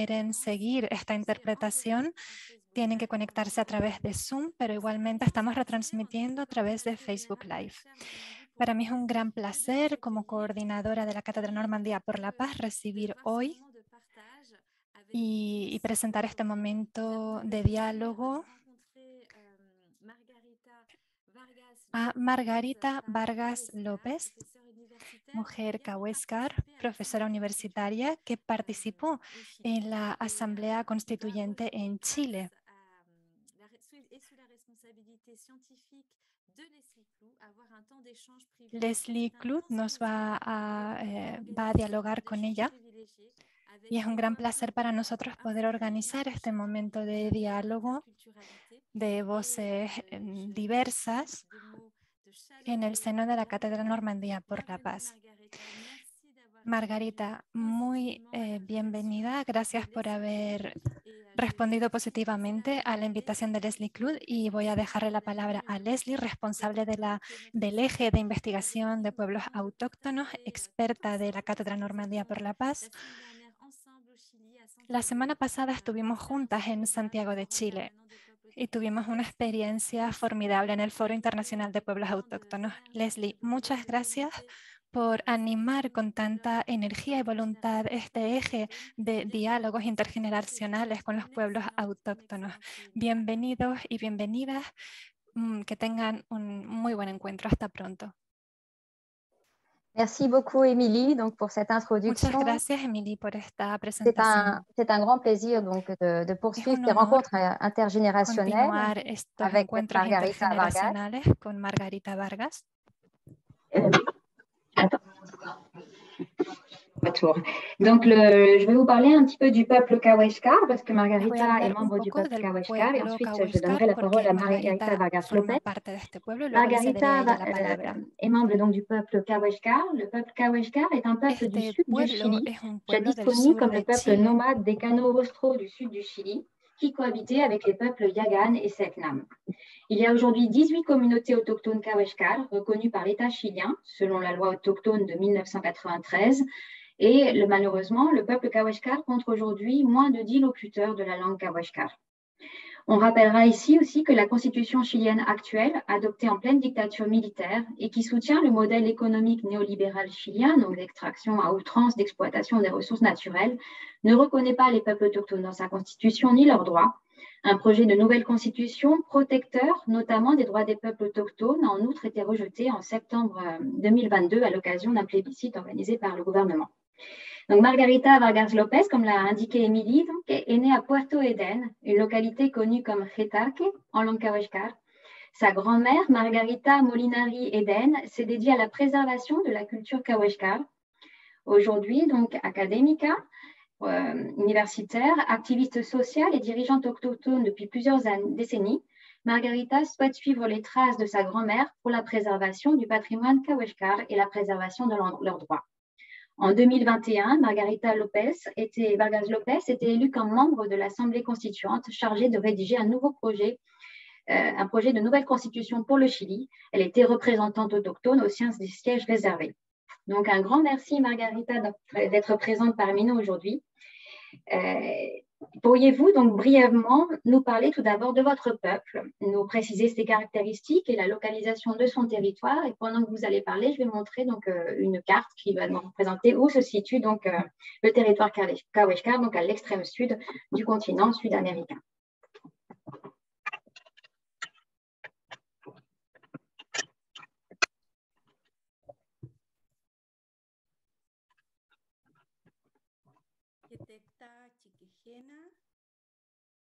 quieren seguir esta interpretación, tienen que conectarse a través de Zoom, pero igualmente estamos retransmitiendo a través de Facebook Live. Para mí es un gran placer, como coordinadora de la Cátedra Normandía por la Paz, recibir hoy y presentar este momento de diálogo a Margarita Vargas López, mujer cahuéscar, profesora universitaria que participó en la Asamblea Constituyente en Chile. Leslie Clute nos va a dialogar con ella y es un gran placer para nosotros poder organizar este momento de diálogo de voces diversas en el seno de la Cátedra Normandía por la Paz. Margarita, muy bienvenida. Gracias por haber respondido positivamente a la invitación de Leslie Clute y voy a dejarle la palabra a Leslie, responsable del eje de investigación de pueblos autóctonos, experta de la Cátedra Normandía por la Paz. La semana pasada estuvimos juntas en Santiago de Chile y tuvimos una experiencia formidable en el Foro Internacional de Pueblos Autóctonos. Leslie, muchas gracias por animar con tanta energía y voluntad este eje de diálogos intergeneracionales con los pueblos autóctonos. Bienvenidos y bienvenidas. Que tengan un muy buen encuentro. Hasta pronto. Merci beaucoup, Émilie, donc, pour cette introduction. Muchas gracias, Émilie, por esta presentación. C'est un grand plaisir donc, de poursuivre ces rencontres intergénérationnelles avec Margarita Vargas. Con Margarita Vargas. Donc, je vais vous parler un petit peu du peuple Cahuéscar, parce que Margarita est membre du peuple Cahuéscar, et ensuite je donnerai la parole à Margarita Vargas López. Margarita est membre donc du peuple Cahuéscar. Le peuple Cahuéscar est un peuple du sud du Chili, jadis connu comme le peuple nomade des Cano Rostro du sud du Chili, qui cohabitait avec les peuples Yagan et Selknam. Il y a aujourd'hui 18 communautés autochtones Cahuéscar reconnues par l'État chilien, selon la loi autochtone de 1993. Et malheureusement, le peuple Cahuéscar compte aujourd'hui moins de 10 locuteurs de la langue Cahuéscar. On rappellera ici aussi que la constitution chilienne actuelle, adoptée en pleine dictature militaire et qui soutient le modèle économique néolibéral chilien, donc l'extraction à outrance d'exploitation des ressources naturelles, ne reconnaît pas les peuples autochtones dans sa constitution ni leurs droits. Un projet de nouvelle constitution protecteur, notamment des droits des peuples autochtones, a en outre été rejeté en septembre 2022 à l'occasion d'un plébiscite organisé par le gouvernement. Donc, Margarita Vargas López, comme l'a indiqué Émilie, est née à Puerto Eden, une localité connue comme Jetarque en langue cahuéscar. Sa grand-mère, Margarita Molinari Eden, s'est dédiée à la préservation de la culture cahuéscar. Aujourd'hui, donc académica, universitaire, activiste sociale et dirigeante autochtone depuis plusieurs décennies, Margarita souhaite suivre les traces de sa grand-mère pour la préservation du patrimoine cahuéscar et la préservation de leurs droits. En 2021, Margarita Vargas López était élue comme membre de l'Assemblée constituante chargée de rédiger un projet de nouvelle constitution pour le Chili. Elle était représentante autochtone au sein des sièges réservés. Donc, un grand merci, Margarita, d'être présente parmi nous aujourd'hui. Pourriez-vous donc brièvement nous parler tout d'abord de votre peuple, nous préciser ses caractéristiques et la localisation de son territoire? Et pendant que vous allez parler, je vais montrer donc une carte qui va nous représenter où se situe donc le territoire cahuéscar, donc à l'extrême sud du continent sud-américain.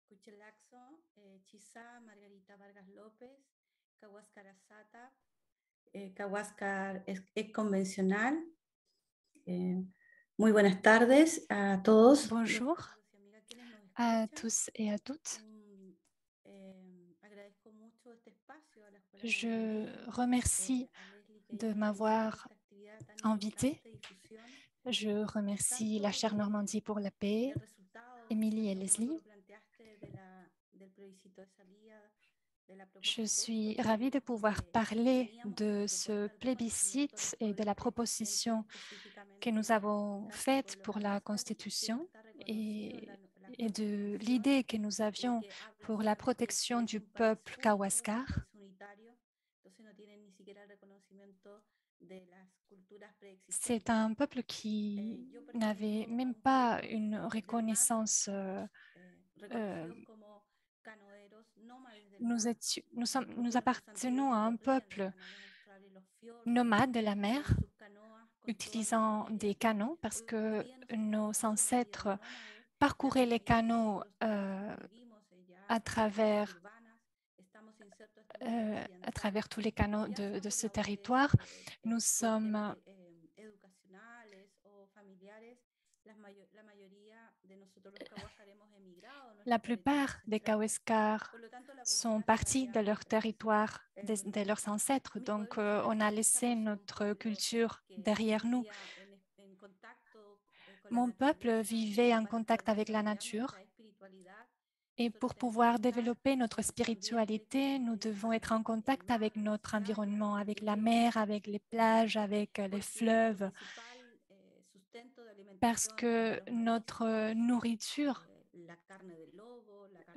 Cuchelaxo, Chisa, Margarita Vargas López, Cahuascarasata, Cahuascar es convencional. Muy buenas tardes a todos. Bonjour à tous et à toutes. Je remercie de m'avoir invitée. Je remercie la chaire Normandie pour la paix, Émilie et Leslie. Je suis ravie de pouvoir parler de ce plébiscite et de la proposition que nous avons faite pour la Constitution. Et et de l'idée que nous avions pour la protection du peuple Kawaskar. C'est un peuple qui n'avait même pas une reconnaissance. Nous appartenons à un peuple nomade de la mer, utilisant des canaux parce que nos ancêtres parcouraient les canaux à travers tous les canaux de ce territoire. Nous sommes la plupart des Kaweskar sont partis de leur territoire, de leurs ancêtres. Donc, on a laissé notre culture derrière nous. Mon peuple vivait en contact avec la nature. Et pour pouvoir développer notre spiritualité, nous devons être en contact avec notre environnement, avec la mer, avec les plages, avec les fleuves, parce que notre nourriture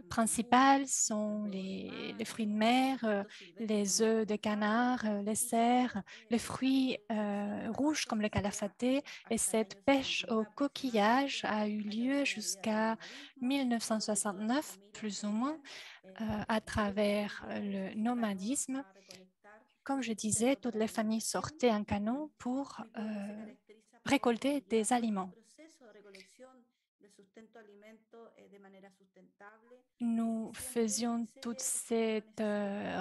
principales sont les fruits de mer, les œufs de canard, les cerfs, les fruits rouges comme le calafaté. Et cette pêche au coquillage a eu lieu jusqu'à 1969, plus ou moins, à travers le nomadisme. Comme je disais, toutes les familles sortaient en canot pour récolter des aliments. Nous faisions toute cette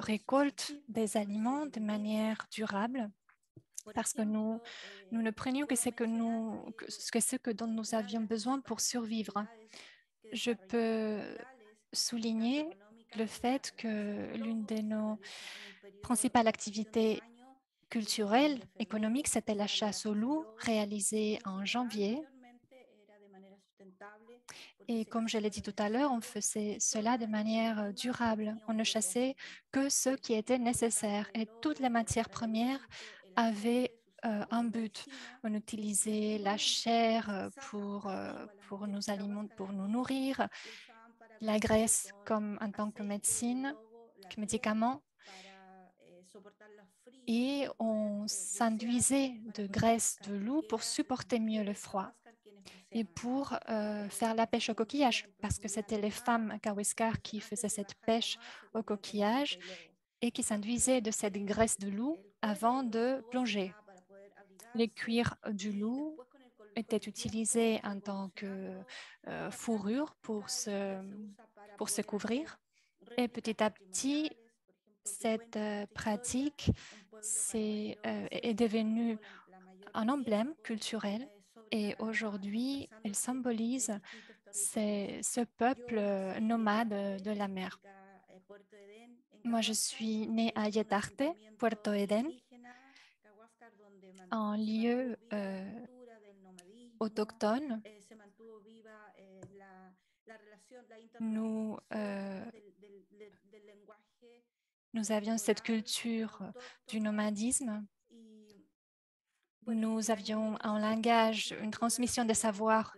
récolte des aliments de manière durable parce que nous ne prenions que ce dont nous avions besoin pour survivre. Je peux souligner le fait que l'une de nos principales activités culturelles, économiques, c'était la chasse au loup réalisée en janvier. Et comme je l'ai dit tout à l'heure, on faisait cela de manière durable. On ne chassait que ce qui était nécessaire et toutes les matières premières avaient un but. On utilisait la chair pour nos aliments, pour nous nourrir, la graisse comme en tant que médecine, que médicament. Et on s'enduisait de graisse de loup pour supporter mieux le froid et pour faire la pêche au coquillage, parce que c'était les femmes Kawiskar qui faisaient cette pêche au coquillage et qui s'enduisaient de cette graisse de loup avant de plonger. Les cuirs du loup étaient utilisés en tant que fourrure pour se couvrir. Et petit à petit, cette pratique est devenue un emblème culturel et aujourd'hui, elle symbolise ce peuple nomade de la mer. Moi, je suis née à Yetarte, Puerto Eden, un lieu autochtone. Nous avions cette culture du nomadisme. Nous avions un langage, une transmission de savoir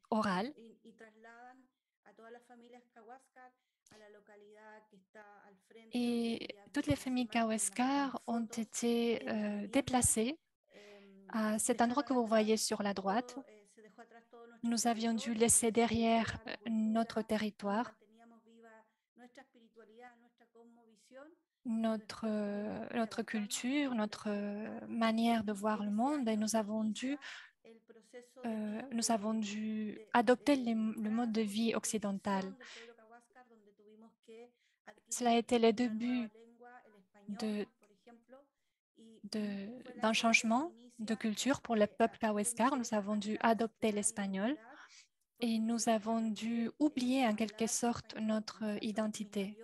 oral. Et toutes les familles Kawiskar ont été déplacées à cet endroit que vous voyez sur la droite. Nous avions dû laisser derrière notre territoire, notre culture, notre manière de voir le monde, et nous avons dû adopter le mode de vie occidental. Cela a été le début d'un changement de culture pour le peuple Kawiskar. Nous avons dû adopter l'espagnol et nous avons dû oublier en quelque sorte notre identité.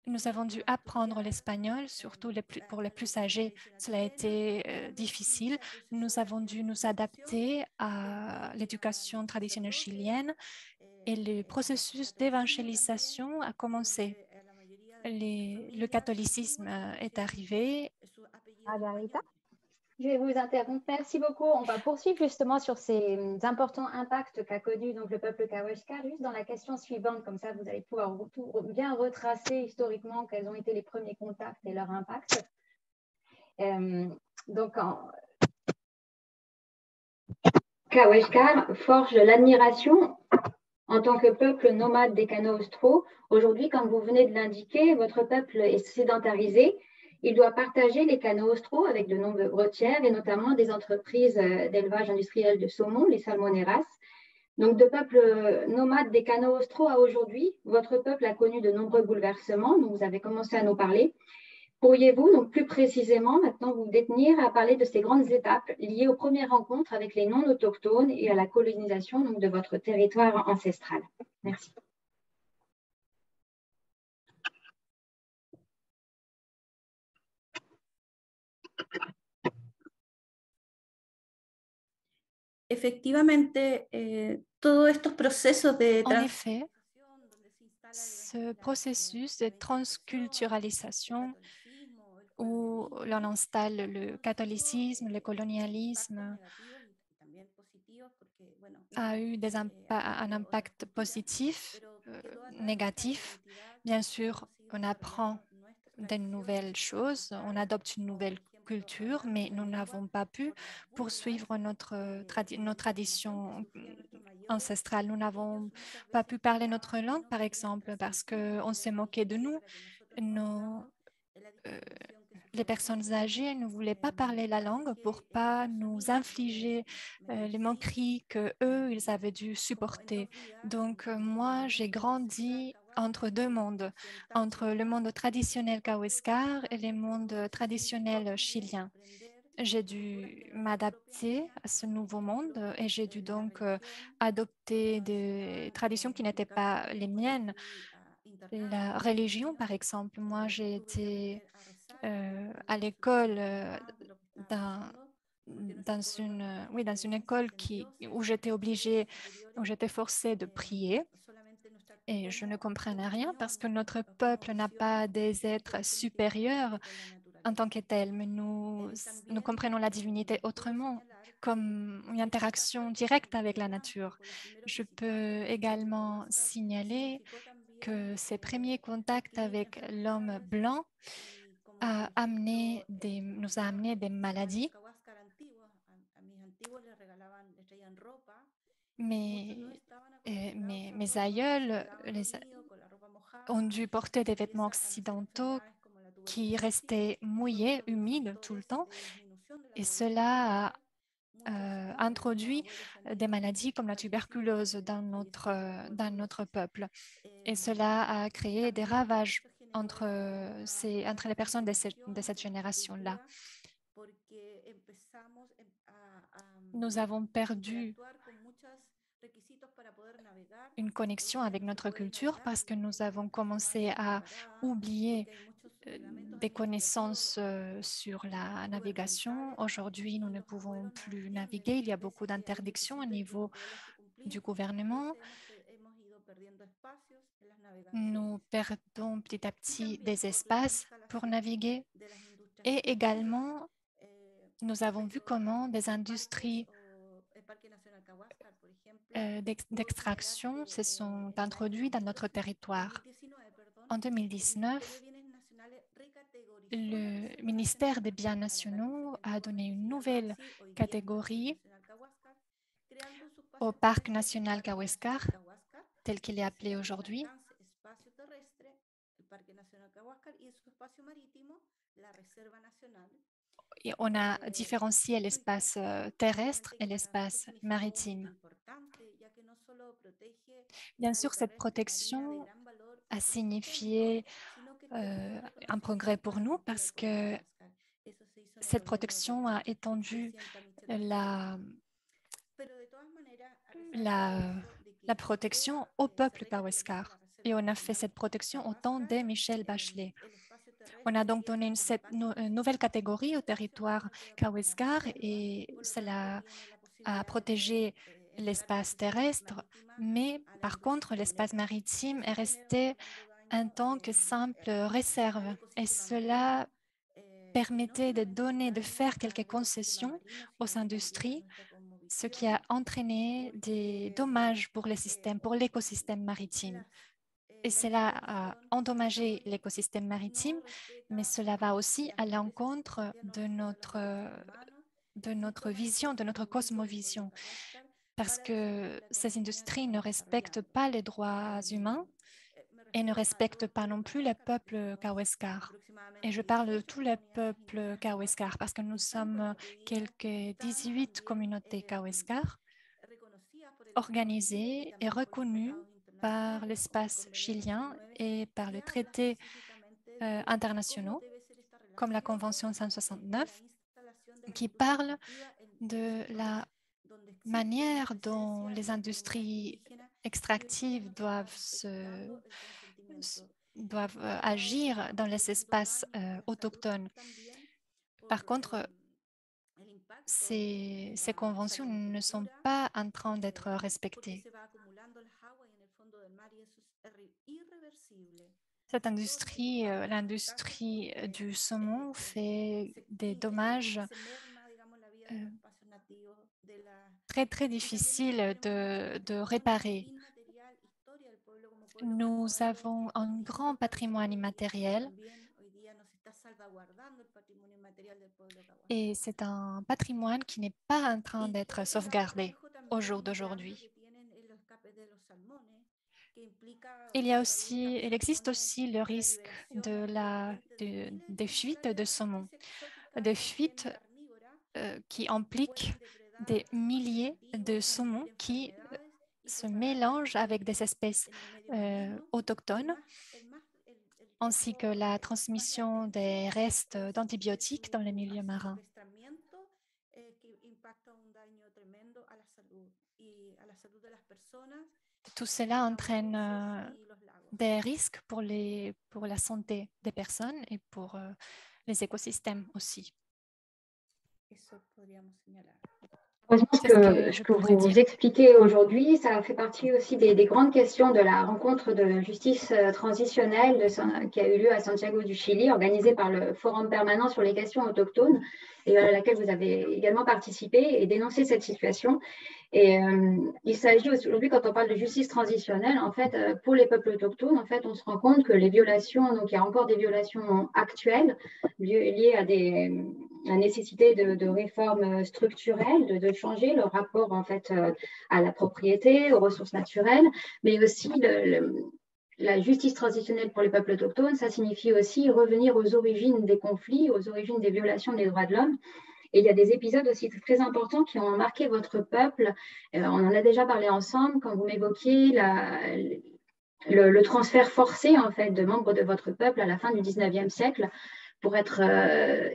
Nous avons dû apprendre l'espagnol, surtout pour les plus âgés. Cela a été difficile. Nous avons dû nous adapter à l'éducation traditionnelle chilienne et le processus d'évangélisation a commencé. Le catholicisme est arrivé. Margarita, Je vais vous interrompre. Merci beaucoup. On va poursuivre justement sur ces importants impacts qu'a connu donc le peuple Kawashka. Juste dans la question suivante, comme ça vous allez pouvoir bien retracer historiquement quels ont été les premiers contacts et leur impact. Donc, Kawashka forge l'admiration en tant que peuple nomade des canaux austraux. Aujourd'hui, comme vous venez de l'indiquer, votre peuple est sédentarisé. Il doit partager les canaux austraux avec de nombreuses tiers et notamment des entreprises d'élevage industriel de saumon, les salmoneras. Donc, de peuple nomade des canaux austraux à aujourd'hui, votre peuple a connu de nombreux bouleversements, dont vous avez commencé à nous parler. Pourriez-vous donc plus précisément maintenant vous détenir à parler de ces grandes étapes liées aux premières rencontres avec les non-autochtones et à la colonisation donc, de votre territoire ancestral? Merci. Efectivamente, todos estos procesos de En effet, ce processus de transculturalisation où l'on installe le catholicisme, le colonialisme, a eu un impact positif, négatif. Bien sûr, on apprend de nouvelles choses, on adopte une nouvelle culture, mais nous n'avons pas pu poursuivre nos traditions ancestrales. Nous n'avons pas pu parler notre langue, par exemple, parce qu'on s'est moqué de nous. Les personnes âgées ne voulaient pas parler la langue pour pas nous infliger les moqueries que eux ils avaient dû supporter. Donc moi j'ai grandi entre deux mondes, entre le monde traditionnel Kaweskar et le monde traditionnel chilien. J'ai dû m'adapter à ce nouveau monde et j'ai dû donc adopter des traditions qui n'étaient pas les miennes. La religion, par exemple, moi j'ai été à l'école dans une école où j'étais obligée, où j'étais forcée de prier et je ne comprenais rien parce que notre peuple n'a pas des êtres supérieurs en tant que tels, mais nous comprenons la divinité autrement, comme une interaction directe avec la nature. Je peux également signaler que ces premiers contacts avec l'homme blanc nous a amené des maladies. Mes aïeuls ont dû porter des vêtements occidentaux qui restaient mouillés, humides tout le temps. Et cela a introduit des maladies comme la tuberculose dans notre peuple. Et cela a créé des ravages entre les personnes de cette génération-là. Nous avons perdu une connexion avec notre culture parce que nous avons commencé à oublier des connaissances sur la navigation. Aujourd'hui, nous ne pouvons plus naviguer. Il y a beaucoup d'interdictions au niveau du gouvernement. Nous perdons petit à petit des espaces pour naviguer. Et également, nous avons vu comment des industries d'extraction se sont introduites dans notre territoire. En 2019, le ministère des Biens nationaux a donné une nouvelle catégorie au parc national Kaweskar, tel qu'il est appelé aujourd'hui. Et on a différencié l'espace terrestre et l'espace maritime. Bien sûr, cette protection a signifié un progrès pour nous parce que cette protection a étendu la protection au peuple Kaweskar. Et on a fait cette protection au temps de Michelle Bachelet. On a donc donné une nouvelle catégorie au territoire Kaweskar et cela a protégé l'espace terrestre, mais par contre, l'espace maritime est resté en tant que simple réserve. Et cela permettait de faire quelques concessions aux industries, ce qui a entraîné des dommages pour pour l'écosystème maritime. Et cela a endommagé l'écosystème maritime, mais cela va aussi à l'encontre de notre vision, de notre cosmovision, parce que ces industries ne respectent pas les droits humains et ne respectent pas non plus le peuple Kawéskar. Et je parle de tout le peuple Kawéskar parce que nous sommes quelques 18 communautés Kawéskar organisées et reconnues par l'espace chilien et par les traités internationaux, comme la Convention 169, qui parle de la manière dont les industries extractives doivent agir dans les espaces autochtones. Par contre, ces conventions ne sont pas en train d'être respectées. Cette industrie, l'industrie du saumon, fait des dommages très, très difficiles de réparer. Nous avons un grand patrimoine immatériel et c'est un patrimoine qui n'est pas en train d'être sauvegardé au jour d'aujourd'hui. Il existe aussi le risque des fuites de saumon, des fuites qui impliquent des milliers de saumons qui se mélangent avec des espèces autochtones, ainsi que la transmission des restes d'antibiotiques dans les milieux marins. Tout cela entraîne des risques pour la santé des personnes et pour les écosystèmes aussi. Ce que vous expliquez aujourd'hui, ça fait partie aussi des grandes questions de la rencontre de justice transitionnelle qui a eu lieu à Santiago du Chili, organisée par le Forum permanent sur les questions autochtones, et à laquelle vous avez également participé et dénoncé cette situation. Et il s'agit aujourd'hui, quand on parle de justice transitionnelle, en fait, pour les peuples autochtones, en fait, on se rend compte que les violations, donc il y a encore des violations actuelles liées à la nécessité de réformes structurelles, de changer le rapport en fait à la propriété, aux ressources naturelles, mais aussi la justice transitionnelle pour les peuples autochtones, ça signifie aussi revenir aux origines des conflits, aux origines des violations des droits de l'homme. Et il y a des épisodes aussi très importants qui ont marqué votre peuple. On en a déjà parlé ensemble quand vous m'évoquiez le transfert forcé en fait, de membres de votre peuple à la fin du 19e siècle pour être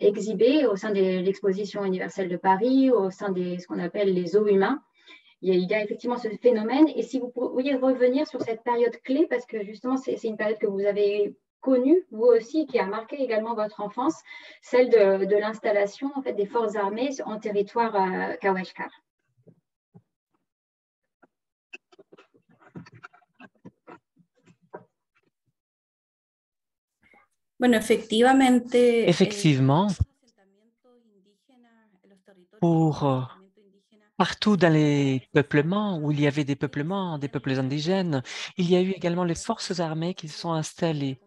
exhibés au sein de l'exposition universelle de Paris, au sein de ce qu'on appelle les eaux humains. Il y a effectivement ce phénomène. Et si vous pourriez revenir sur cette période clé, parce que justement, c'est une période que vous avez connue, vous aussi, qui a marqué également votre enfance, celle de l'installation en fait, des forces armées en territoire Kawéskar. Effectivement, pour partout dans les peuplements, où il y avait des peuplements, des peuples indigènes, il y a eu également les forces armées qui se sont installées.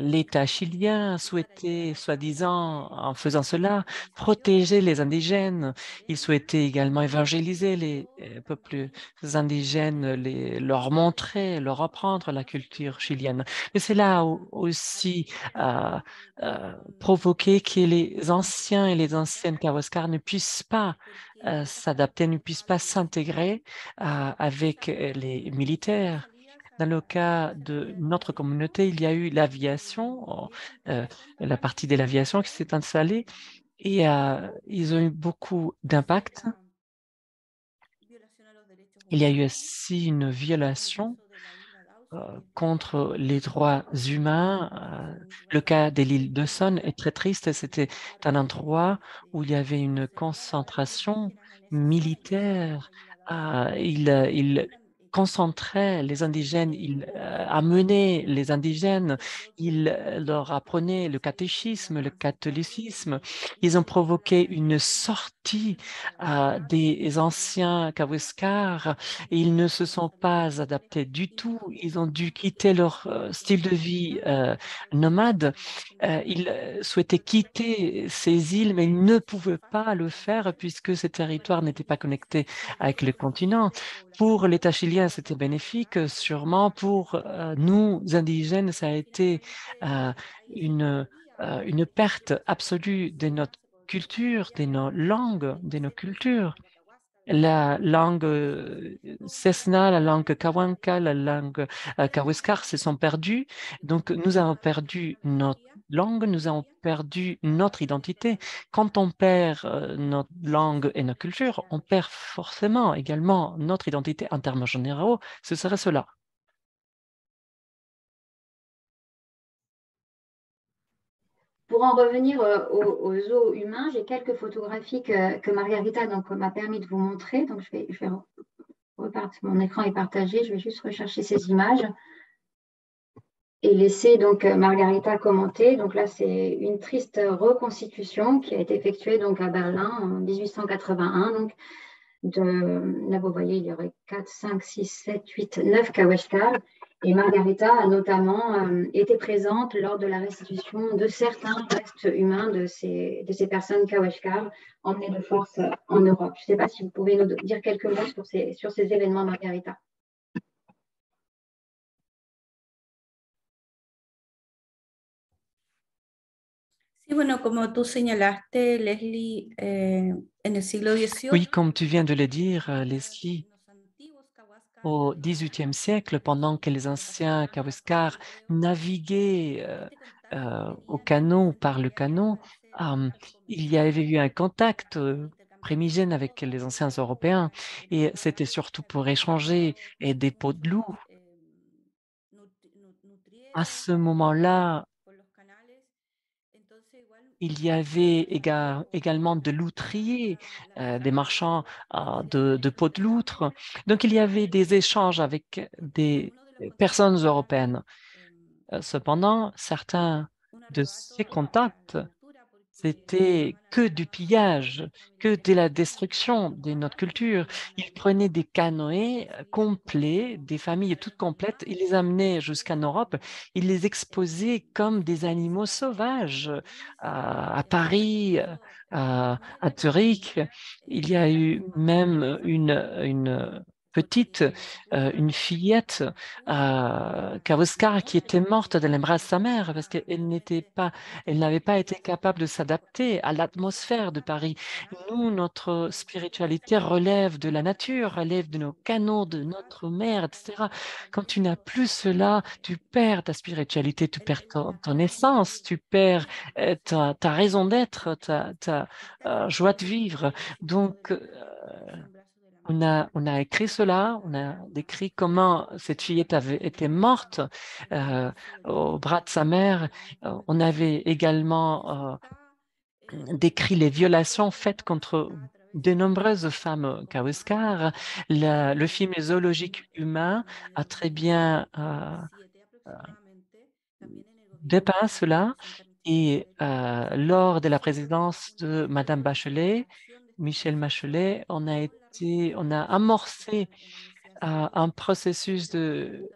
L'État chilien souhaitait, soi-disant, en faisant cela, protéger les indigènes. Il souhaitait également évangéliser les peuples indigènes, leur montrer, leur apprendre la culture chilienne. Mais cela a aussi provoqué que les anciens et les anciennes Kawéskar ne puissent pas s'adapter, ne puissent pas s'intégrer avec les militaires. Dans le cas de notre communauté, il y a eu l'aviation, la partie de l'aviation qui s'est installée et ils ont eu beaucoup d'impact. Il y a eu aussi une violation contre les droits humains. Le cas de l'île de Son est très triste. C'était un endroit où il y avait une concentration militaire. concentrait les indigènes, il amenait les indigènes, il leur apprenait le catéchisme, le catholicisme. Ils ont provoqué une sortie des anciens Kawéskars et ils ne se sont pas adaptés du tout. Ils ont dû quitter leur style de vie nomade. Ils souhaitaient quitter ces îles, mais ils ne pouvaient pas le faire puisque ces territoires n'étaient pas connectés avec le continent. Pour l'État chilien, c'était bénéfique. Sûrement pour nous, indigènes, ça a été euh, une, une perte absolue de notre culture, de nos langues, de nos cultures. La langue Cessna, la langue Kawanka, la langue Kawiskar se sont perdues. Donc, nous avons perdu notre langue, nous avons perdu notre identité. Quand on perd notre langue et notre culture, on perd forcément également notre identité en termes généraux. Ce serait cela. Pour en revenir aux zoos humains, j'ai quelques photographies que Margarita m'a permis de vous montrer. Donc, je vais repartir. Mon écran est partagé. Je vais juste rechercher ces images et laisser donc Margarita commenter. Donc là, c'est une triste reconstitution qui a été effectuée donc à Berlin en 1881. Donc, là, vous voyez, il y aurait 4, 5, 6, 7, 8, 9 Kawashkar. Et Margarita a notamment été présente lors de la restitution de certains restes humains de ces personnes Kawashkar emmenées de force en Europe. Je ne sais pas si vous pouvez nous dire quelques mots sur ces événements, Margarita. Sí, bueno, como tú señalaste, Leslie, en el siglo XVIII. Oui, comme tu viens de le dire, Leslie, au XVIIIe siècle, pendant que les anciens Kawéskars naviguaient au canot, par le canot, il y avait eu un contact primigène avec les anciens Européens et c'était surtout pour échanger des peaux de loup. À ce moment-là, il y avait également de loutriers, des marchands de peaux de loutre. Donc, il y avait des échanges avec des personnes européennes. Cependant, certains de ces contacts, c'était que du pillage, que de la destruction de notre culture. Ils prenaient des canoës complets, des familles toutes complètes, ils les amenaient jusqu'en Europe, ils les exposaient comme des animaux sauvages à Paris, à Zurich. Il y a eu même une petite, une fillette, Kawéskar, qui était morte dans les bras de sa mère parce qu'elle elle n'avait pas été capable de s'adapter à l'atmosphère de Paris. Nous, notre spiritualité relève de la nature, relève de nos canaux, de notre mère, etc. Quand tu n'as plus cela, tu perds ta spiritualité, tu perds ton essence, tu perds ta raison d'être, ta joie de vivre. Donc, on a écrit cela, on a décrit comment cette fillette avait été morte au bras de sa mère. On avait également décrit les violations faites contre de nombreuses femmes Kawéskar. Le film Zoologique humain a très bien dépeint cela. Et lors de la présidence de Madame Bachelet, Michel Bachelet, on a amorcé un processus de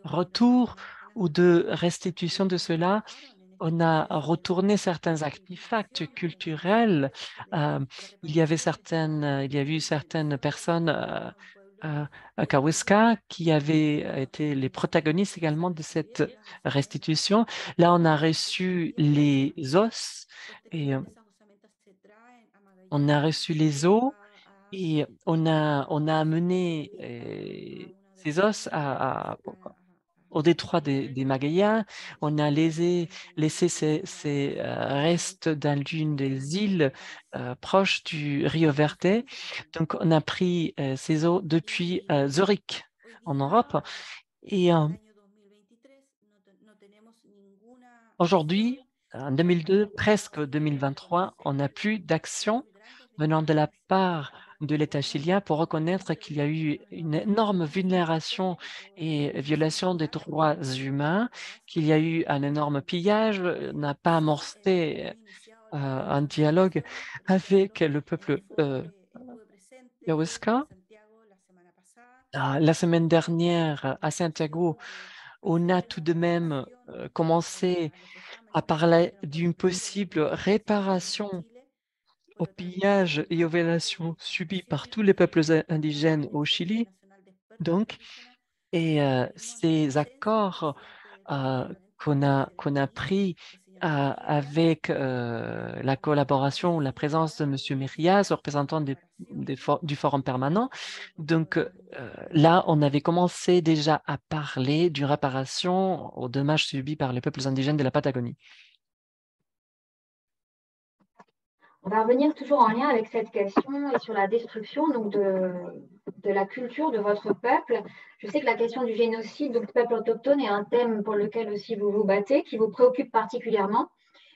retour ou de restitution de cela. On a retourné certains artefacts culturels. Il y avait eu certaines personnes à Kawéska qui avaient été les protagonistes également de cette restitution. Là, on a reçu les os et on a reçu les os et on a amené ces os au détroit des Magallanes. On a laissé ces restes dans l'une des îles proches du Rio Verde. Donc, on a pris ces eaux depuis Zurich, en Europe. Et aujourd'hui, en 2002, presque 2023, on n'a plus d'action venant de la part de l'État chilien pour reconnaître qu'il y a eu une énorme vulnération et violation des droits humains, qu'il y a eu un énorme pillage, n'a pas amorcé un dialogue avec le peuple Yahuasca. La semaine dernière, à Santiago, on a tout de même commencé à parler d'une possible réparation au pillage et aux violations subies par tous les peuples indigènes au Chili. Donc, et ces accords qu'on a pris avec la collaboration, la présence de M. Mérias, représentant du Forum permanent. Donc là, on avait commencé déjà à parler d'une réparation aux dommages subis par les peuples indigènes de la Patagonie. On va revenir toujours en lien avec cette question et sur la destruction donc de la culture de votre peuple. Je sais que la question du génocide donc, du peuple autochtone est un thème pour lequel aussi vous vous battez, qui vous préoccupe particulièrement.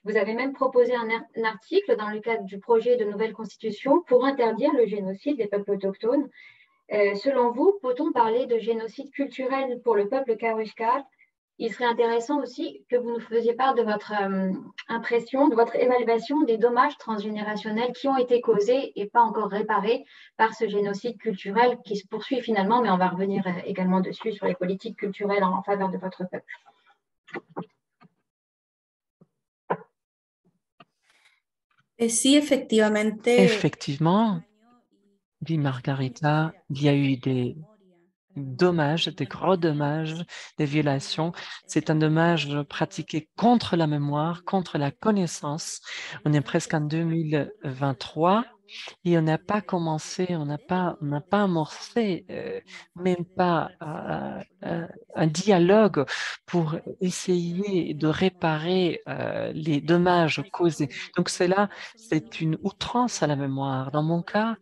Vous avez même proposé un article dans le cadre du projet de nouvelle constitution pour interdire le génocide des peuples autochtones. Selon vous, peut-on parler de génocide culturel pour le peuple Kaweshkar? Il serait intéressant aussi que vous nous faisiez part de votre impression, de votre évaluation des dommages transgénérationnels qui ont été causés et pas encore réparés par ce génocide culturel qui se poursuit finalement, mais on va revenir également dessus sur les politiques culturelles en faveur de votre peuple. Effectivement, dit Margarita, il y a eu des dommages, des gros dommages, des violations. C'est un dommage pratiqué contre la mémoire, contre la connaissance. On est presque en 2023 et on n'a pas commencé, on n'a pas amorcé, même pas un dialogue pour essayer de réparer les dommages causés. Donc cela, c'est une outrance à la mémoire. Dans mon cas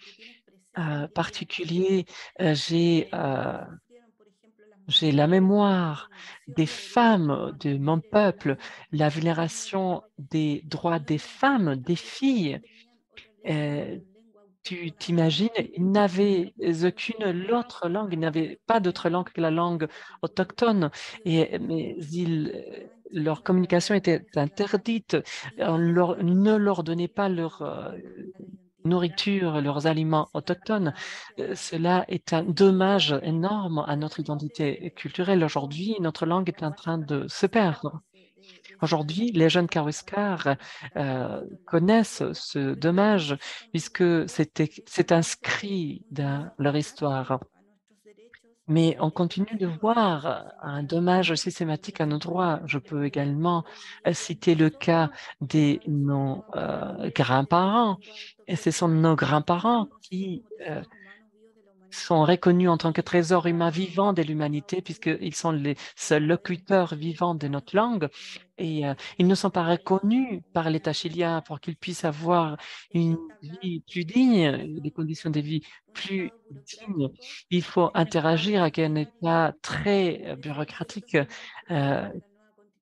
particulier, j'ai la mémoire des femmes de mon peuple, la vulnération des droits des femmes, des filles. Tu t'imagines, ils n'avaient aucune autre langue, ils n'avaient pas d'autre langue que la langue autochtone, mais leur communication était interdite. On ne leur donnait pas leur nourriture, leurs aliments autochtones. Cela est un dommage énorme à notre identité culturelle. Aujourd'hui, notre langue est en train de se perdre. Aujourd'hui, les jeunes Kaweskar connaissent ce dommage puisque c'est inscrit dans leur histoire. Mais on continue de voir un dommage systématique à nos droits. Je peux également citer le cas de nos grands-parents. Et ce sont nos grands-parents qui sont reconnus en tant que trésor humain vivant de l'humanité puisqu'ils sont les seuls locuteurs vivants de notre langue et ils ne sont pas reconnus par l'État chilien pour qu'ils puissent avoir une vie plus digne, des conditions de vie plus dignes. Il faut interagir avec un État très bureaucratique,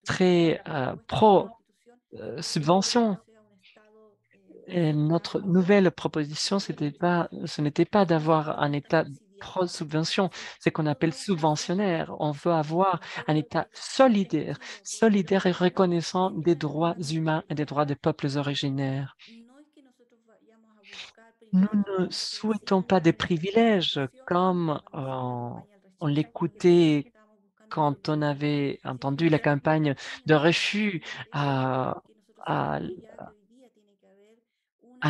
très pro-subvention. Notre nouvelle proposition, ce n'était pas d'avoir un État pro-subvention, c'est qu'on appelle subventionnaire. On veut avoir un État solidaire, solidaire et reconnaissant des droits humains et des droits des peuples originaires. Nous ne souhaitons pas des privilèges comme on l'écoutait quand on avait entendu la campagne de refus à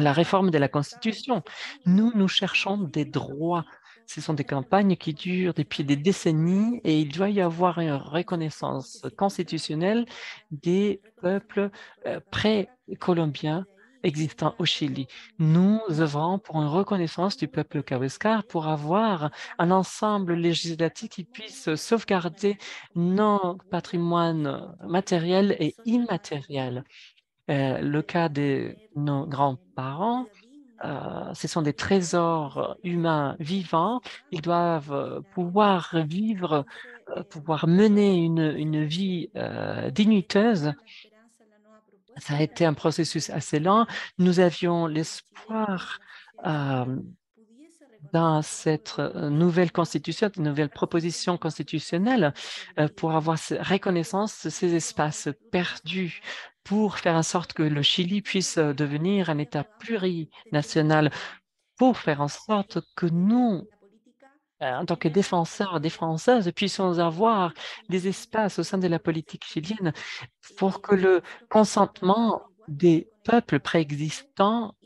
la réforme de la Constitution. Nous cherchons des droits. Ce sont des campagnes qui durent depuis des décennies et il doit y avoir une reconnaissance constitutionnelle des peuples pré-colombiens existants au Chili. Nous œuvrons pour une reconnaissance du peuple Kaweskar pour avoir un ensemble législatif qui puisse sauvegarder nos patrimoines matériels et immatériels. Le cas de nos grands-parents, ce sont des trésors humains vivants. Ils doivent pouvoir vivre, pouvoir mener une vie digniteuse. Ça a été un processus assez lent. Nous avions l'espoir dans cette nouvelle constitution, une nouvelle proposition constitutionnelle pour avoir reconnaissance de ces espaces perdus, pour faire en sorte que le Chili puisse devenir un État plurinational, pour faire en sorte que nous, en tant que défenseurs, défenseuses, puissions avoir des espaces au sein de la politique chilienne pour que le consentement des peuples préexistants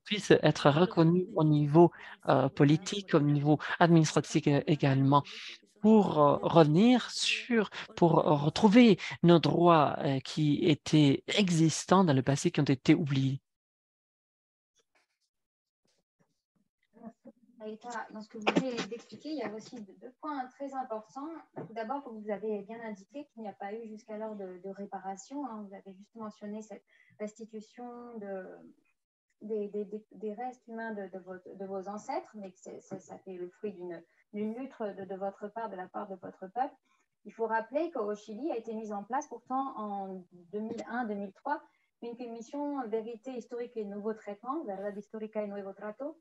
puisse être reconnu au niveau politique, au niveau administratif également, pour revenir sur, pour retrouver nos droits qui étaient existants dans le passé, qui ont été oubliés. Dans ce que vous venez d'expliquer, il y a aussi deux points très importants. Tout d'abord, vous avez bien indiqué qu'il n'y a pas eu jusqu'alors de réparation. Hein. Vous avez juste mentionné cette restitution des restes humains de vos ancêtres, mais que ça fait le fruit d'une lutte de votre part, de la part de votre peuple. Il faut rappeler qu'au Chili a été mise en place pourtant en 2001-2003 une commission Vérité historique et nouveau traitement, Verdad Histórica y Nuevo Trato.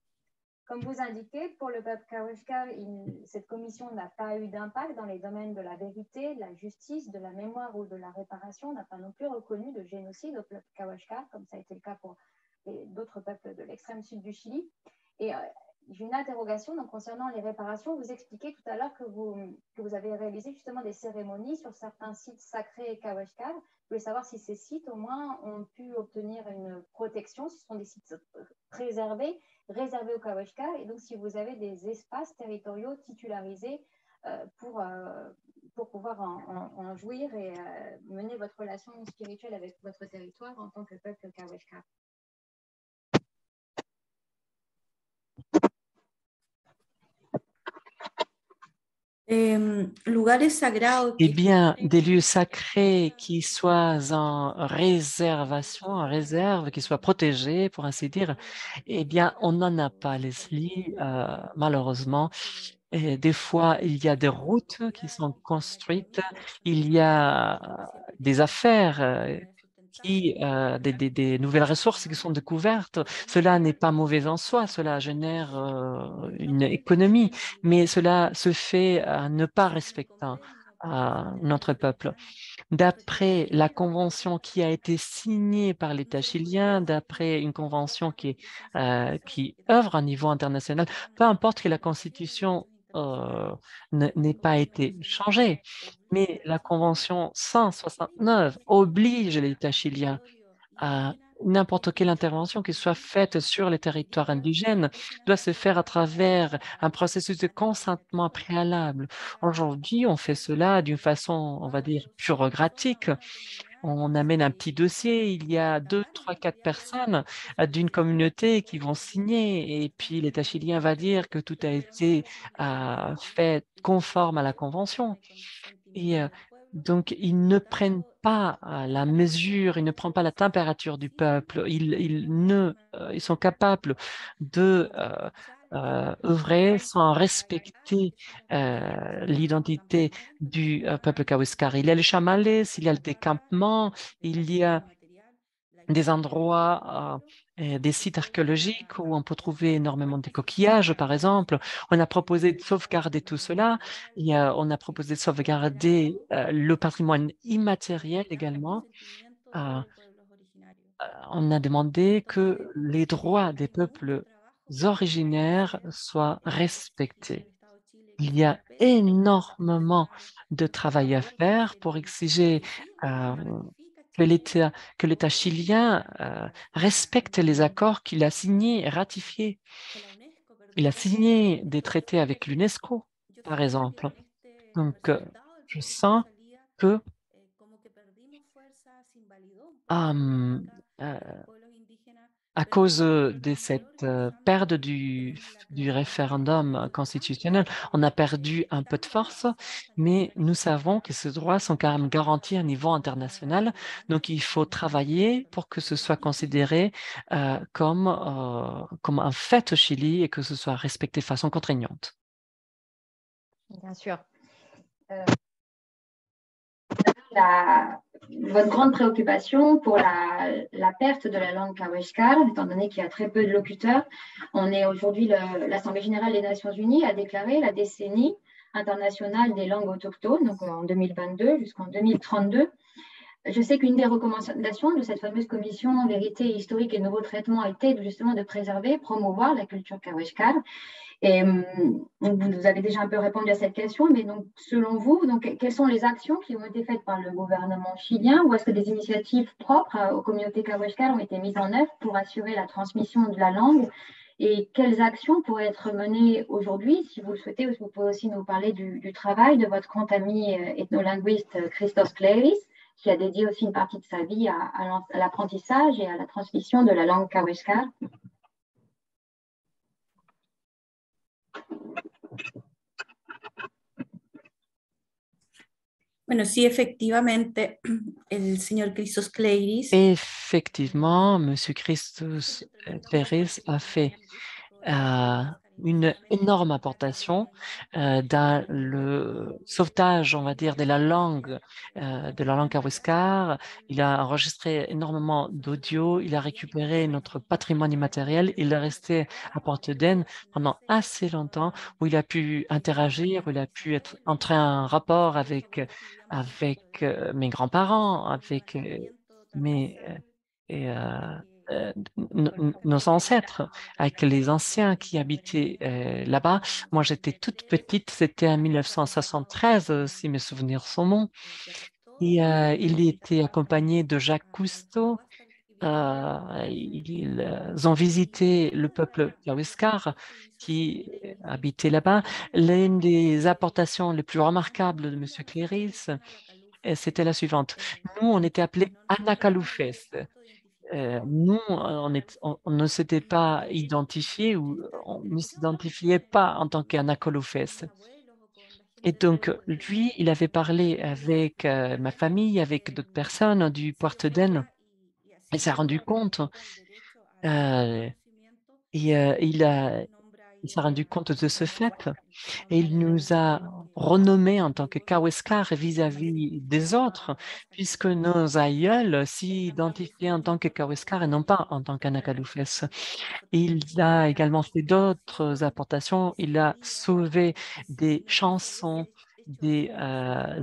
Comme vous indiquez, pour le peuple Kawashkar, cette commission n'a pas eu d'impact dans les domaines de la vérité, de la justice, de la mémoire ou de la réparation, n'a pas non plus reconnu de génocide au peuple Kawashkar, comme ça a été le cas pour d'autres peuples de l'extrême sud du Chili. Et j'ai une interrogation donc, concernant les réparations. Vous expliquez tout à l'heure que vous avez réalisé justement des cérémonies sur certains sites sacrés Kawashkar. Je voulais savoir si ces sites, au moins, ont pu obtenir une protection. Ce sont des sites réservés aux Kawashkar. Et donc, si vous avez des espaces territoriaux titularisés pour pouvoir en jouir et mener votre relation spirituelle avec votre territoire en tant que peuple Kawashkar. Eh bien, des lieux sacrés qui soient en réservation, en réserve, qui soient protégés, pour ainsi dire, eh bien, on n'en a pas, Leslie, malheureusement. Et des fois, il y a des routes qui sont construites, il y a des affaires des nouvelles ressources qui sont découvertes. Cela n'est pas mauvais en soi, cela génère une économie, mais cela se fait en ne pas respectant notre peuple. D'après la convention qui a été signée par l'État chilien, d'après une convention qui œuvre à niveau international, peu importe que la Constitution n'ait pas été changée, mais la Convention 169 oblige l'État chilien à n'importe quelle intervention qui soit faite sur les territoires indigènes doit se faire à travers un processus de consentement préalable. Aujourd'hui, on fait cela d'une façon, on va dire, bureaucratique. On amène un petit dossier, il y a 2, 3, 4 personnes d'une communauté qui vont signer et puis l'État chilien va dire que tout a été fait conforme à la Convention. Et donc, ils ne prennent pas la mesure, ils ne prennent pas la température du peuple. Ils sont capables de œuvrer sans respecter l'identité du peuple Kawaiskar. Il y a les chamales, il y a le décampement, il y a des endroits, des sites archéologiques où on peut trouver énormément de coquillages, par exemple. On a proposé de sauvegarder tout cela. On a proposé de sauvegarder le patrimoine immatériel également. On a demandé que les droits des peuples originaires soient respectés. Il y a énormément de travail à faire pour exiger que l'État chilien respecte les accords qu'il a signés et ratifiés. Il a signé des traités avec l'UNESCO, par exemple. Donc, je sens que à cause de cette perte du référendum constitutionnel, on a perdu un peu de force, mais nous savons que ces droits sont quand même garantis à niveau international. Donc, il faut travailler pour que ce soit considéré comme un fait au Chili et que ce soit respecté de façon contraignante. Bien sûr. votre grande préoccupation pour la perte de la langue kaweshkar, étant donné qu'il y a très peu de locuteurs. On est aujourd'hui, l'Assemblée générale des Nations unies a déclaré la décennie internationale des langues autochtones, donc en 2022 jusqu'en 2032. Je sais qu'une des recommandations de cette fameuse commission Vérité historique et nouveaux traitements était justement de préserver, promouvoir la culture kaweshkar. Et vous avez déjà un peu répondu à cette question, mais donc, selon vous, donc, quelles sont les actions qui ont été faites par le gouvernement chilien, ou est-ce que des initiatives propres aux communautés kaweshkar ont été mises en œuvre pour assurer la transmission de la langue? Et quelles actions pourraient être menées aujourd'hui, si vous le souhaitez, ou vous pouvez aussi nous parler du travail de votre grand ami ethnolinguiste Christos Kleiris, qui a dédié aussi une partie de sa vie à l'apprentissage et à la transmission de la langue kaweshkar. Bueno, sí, efectivamente, el señor Christos Kleiris. Effectivement, M. Christos Kleiris a fait une énorme apportation dans le sauvetage, on va dire, de la langue kaweshkar. Il a enregistré énormément d'audio, il a récupéré notre patrimoine immatériel, il est resté à Porte-d'Aine pendant assez longtemps, où il a pu interagir, où il a pu entrer en rapport avec mes grands-parents, avec nos ancêtres, avec les anciens qui habitaient là-bas. Moi, j'étais toute petite, c'était en 1973, si mes souvenirs sont bons. Et il était accompagné de Jacques Cousteau. Ils ont visité le peuple kaweshkar qui habitait là-bas. L'une des apportations les plus remarquables de M. Kleiris, c'était la suivante. Nous, on était appelés Anakaloufes. Nous, on ne s'était pas identifié ou on ne s'identifiait pas en tant qu'Anakaloufes. Et donc, lui, il avait parlé avec ma famille, avec d'autres personnes du Puerto-d'Aine, et s'est rendu compte, il s'est rendu compte de ce fait et il nous a renommés en tant que kaweshkar vis-à-vis des autres, puisque nos aïeuls s'identifiaient en tant que kaweshkar et non pas en tant qu'Anakaloufes. Il a également fait d'autres apportations. Il a sauvé des chansons, des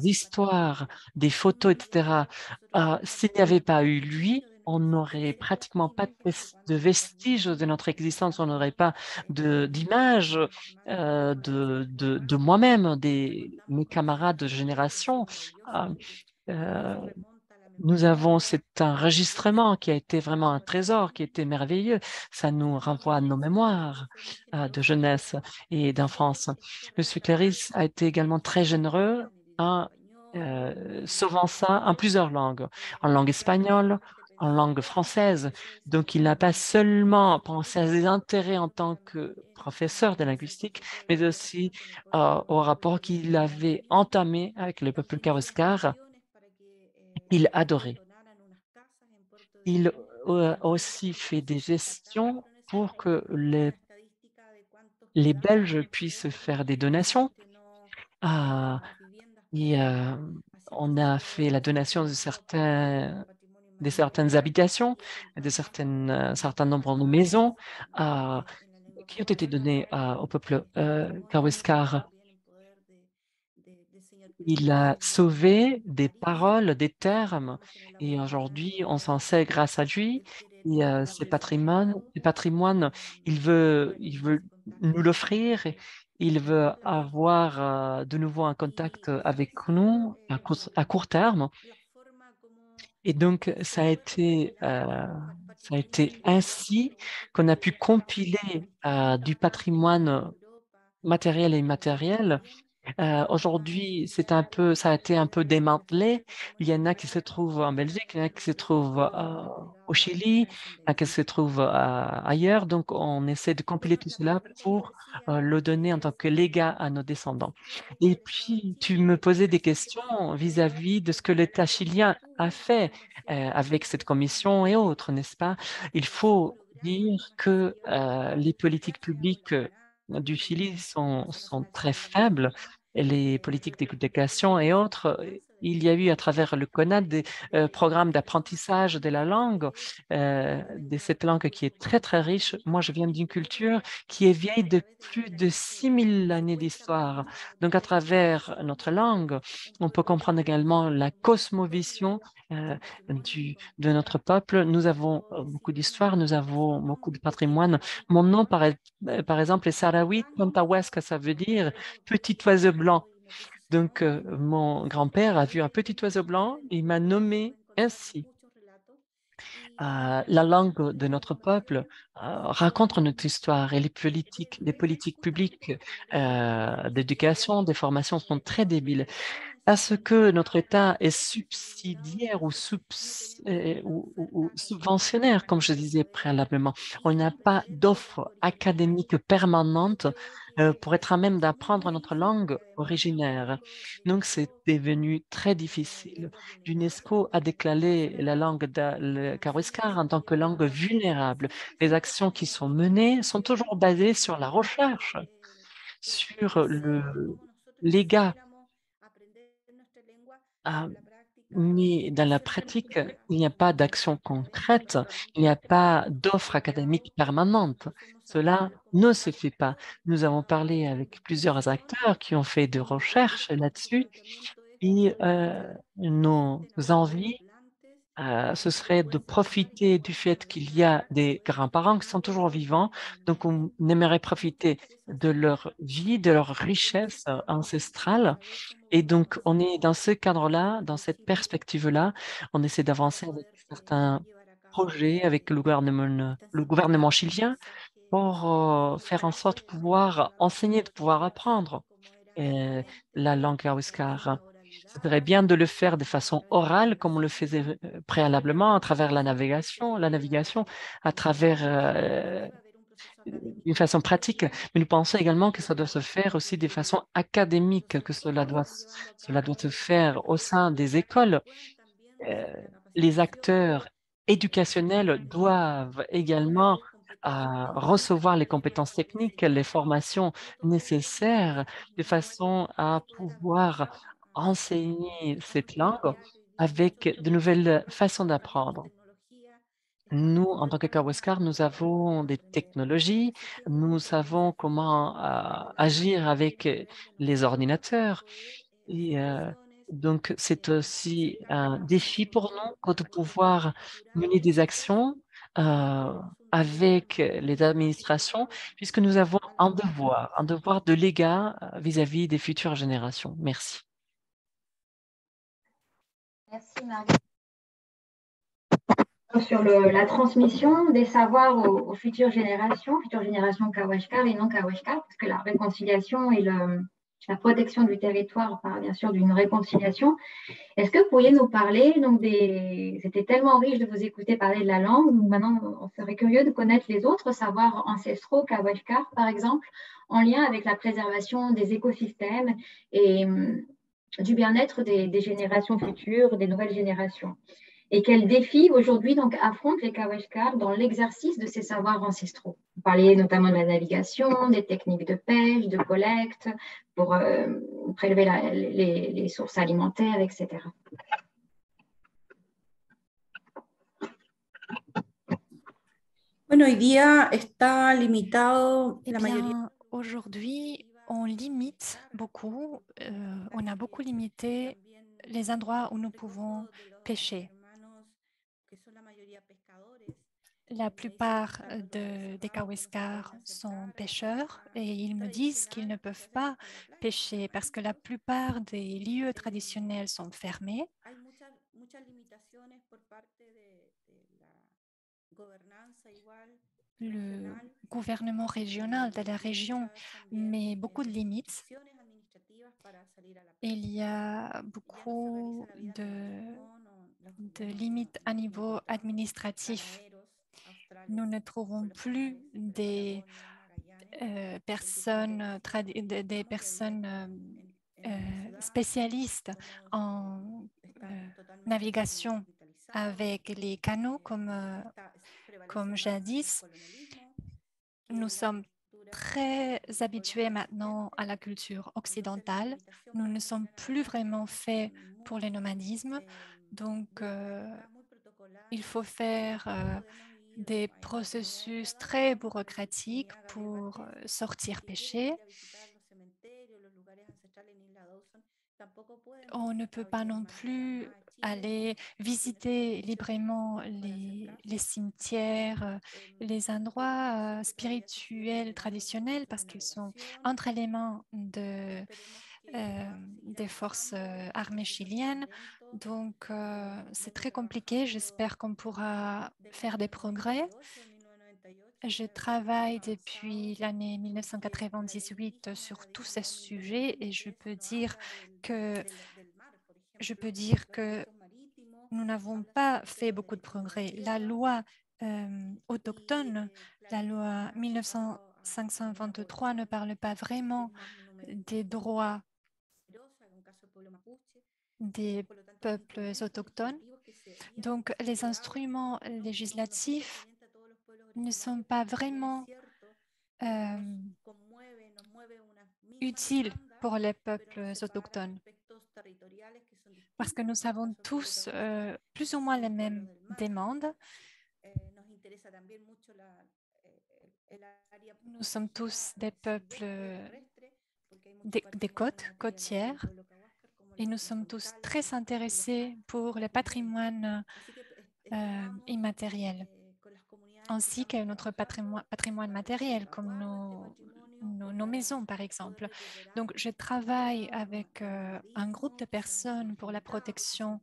histoires, des photos, etc. S'il n'y avait pas eu lui, on n'aurait pratiquement pas de vestiges de notre existence, on n'aurait pas d'image de moi-même, mes camarades de génération. Nous avons cet enregistrement qui a été vraiment un trésor, qui était merveilleux. Ça nous renvoie à nos mémoires de jeunesse et d'enfance. Monsieur Kleiris a été également très généreux en sauvant ça en plusieurs langues, en langue espagnole, en langue française. Donc, il n'a pas seulement pensé à ses intérêts en tant que professeur de linguistique, mais aussi au rapport qu'il avait entamé avec le peuple kaweshkar. Il adorait. Il a aussi fait des gestions pour que les Belges puissent faire des donations. On a fait la donation de certaines habitations, de certain nombre de maisons qui ont été données au peuple kaweshkar. Il a sauvé des paroles, des termes, et aujourd'hui, on s'en sait grâce à lui. Et ses patrimoines, il veut nous l'offrir. Il veut avoir de nouveau un contact avec nous à court terme. Et donc, ça a été ainsi qu'on a pu compiler du patrimoine matériel et immatériel. Aujourd'hui, ça a été un peu démantelé. Il y en a qui se trouvent en Belgique, il y en a qui se trouvent au Chili, il y en a qui se trouvent ailleurs. Donc, on essaie de compiler tout cela pour le donner en tant que légat à nos descendants. Et puis, tu me posais des questions vis-à-vis de ce que l'État chilien a fait avec cette commission et autres, n'est-ce pas? Il faut dire que les politiques publiques du Chili sont très faibles. Et les politiques d'éducation et autres Il y a eu à travers le CONAD des programmes d'apprentissage de la langue, de cette langue qui est très, très riche. Moi, je viens d'une culture qui est vieille de plus de 6000 années d'histoire. Donc, à travers notre langue, on peut comprendre également la cosmovision de notre peuple. Nous avons beaucoup d'histoire, nous avons beaucoup de patrimoine. Mon nom, par exemple, est Sarawi Tontaweska, ça veut dire petit oiseau blanc. Donc, mon grand-père a vu un petit oiseau blanc et il m'a nommé ainsi. La langue de notre peuple raconte notre histoire et les politiques publiques d'éducation, des formations sont très débiles parce que notre État est subsidiaire ou subventionnaire, comme je disais préalablement. On n'a pas d'offre académique permanente pour être à même d'apprendre notre langue originaire. Donc, c'est devenu très difficile. L'UNESCO a déclaré la langue le Kawéskar en tant que langue vulnérable. Les actions qui sont menées sont toujours basées sur la recherche, sur le légat. Mais dans la pratique, il n'y a pas d'action concrète, il n'y a pas d'offre académique permanente. Cela ne se fait pas. Nous avons parlé avec plusieurs acteurs qui ont fait des recherches là-dessus et nos envies ce serait de profiter du fait qu'il y a des grands-parents qui sont toujours vivants. Donc, on aimerait profiter de leur vie, de leur richesse ancestrale. Et donc, on est dans ce cadre-là, dans cette perspective-là, on essaie d'avancer avec certains projets avec le gouvernement chilien pour faire en sorte de pouvoir enseigner, de pouvoir apprendre euh, la langue Huascar. Ce serait bien de le faire de façon orale, comme on le faisait préalablement, à travers la navigation, à travers une façon pratique. Mais nous pensons également que ça doit se faire aussi de façon académique, que cela doit se faire au sein des écoles. Euh, les acteurs éducationnels doivent également recevoir les compétences techniques, les formations nécessaires de façon à pouvoir enseigner cette langue avec de nouvelles façons d'apprendre. Nous, en tant que Kawaskar, nous avons des technologies, nous savons comment agir avec les ordinateurs. Et donc, c'est aussi un défi pour nous que de pouvoir mener des actions euh, avec les administrations, puisque nous avons un devoir de légat vis-à-vis des futures générations. Merci. Merci, Marguerite. Sur la transmission des savoirs aux futures générations Kawashkar et non Kawashkar, parce que la réconciliation et la protection du territoire part bien sûr d'une réconciliation. Est-ce que vous pourriez nous parler, donc c'était tellement riche de vous écouter parler de la langue, maintenant on serait curieux de connaître les autres savoirs ancestraux Kawashkar, par exemple, en lien avec la préservation des écosystèmes et du bien-être des générations futures, des nouvelles générations. Et quels défis aujourd'hui donc affrontent les Kawashkar dans l'exercice de ces savoirs ancestraux? Vous parliez notamment de la navigation, des techniques de pêche, de collecte, pour prélever les sources alimentaires, etc. Bueno, hoy día está limitado en la mayoría. Aujourd'hui, on limite beaucoup, on a beaucoup limité les endroits où nous pouvons pêcher. La plupart des Kawéskars sont pêcheurs et ils me disent qu'ils ne peuvent pas pêcher parce que la plupart des lieux traditionnels sont fermés. Le gouvernement régional de la région met beaucoup de limites. Il y a beaucoup de limites à niveau administratif. Nous ne trouvons plus des personnes spécialistes en navigation avec les canaux comme jadis. Nous sommes très habitués maintenant à la culture occidentale. Nous ne sommes plus vraiment faits pour le nomadisme. Donc, il faut faire des processus très bureaucratiques pour sortir pêcher. On ne peut pas non plus aller visiter librement les cimetières, les endroits spirituels traditionnels parce qu'ils sont entre éléments des forces armées chiliennes. Donc, c'est très compliqué. J'espère qu'on pourra faire des progrès. Je travaille depuis l'année 1998 sur tous ces sujets et je peux dire que nous n'avons pas fait beaucoup de progrès. La loi autochtone, la loi 1523 ne parle pas vraiment des droits des peuples autochtones. Donc, les instruments législatifs ne sont pas vraiment utiles pour les peuples autochtones parce que nous avons tous plus ou moins les mêmes demandes. Nous sommes tous des peuples des côtes côtières et nous sommes tous très intéressés pour le patrimoine immatériel ainsi que notre patrimoine matériel comme nos maisons par exemple. Donc je travaille avec un groupe de personnes pour la protection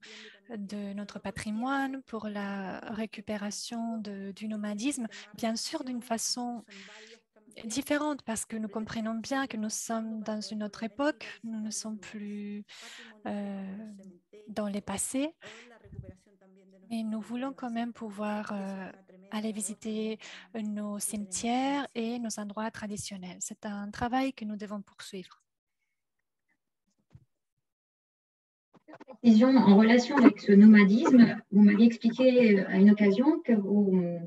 de notre patrimoine, pour la récupération du nomadisme, bien sûr d'une façon différente parce que nous comprenons bien que nous sommes dans une autre époque, nous ne sommes plus dans les passés, mais nous voulons quand même pouvoir aller visiter nos cimetières et nos endroits traditionnels. C'est un travail que nous devons poursuivre. En relation avec ce nomadisme, vous m'avez expliqué à une occasion que vous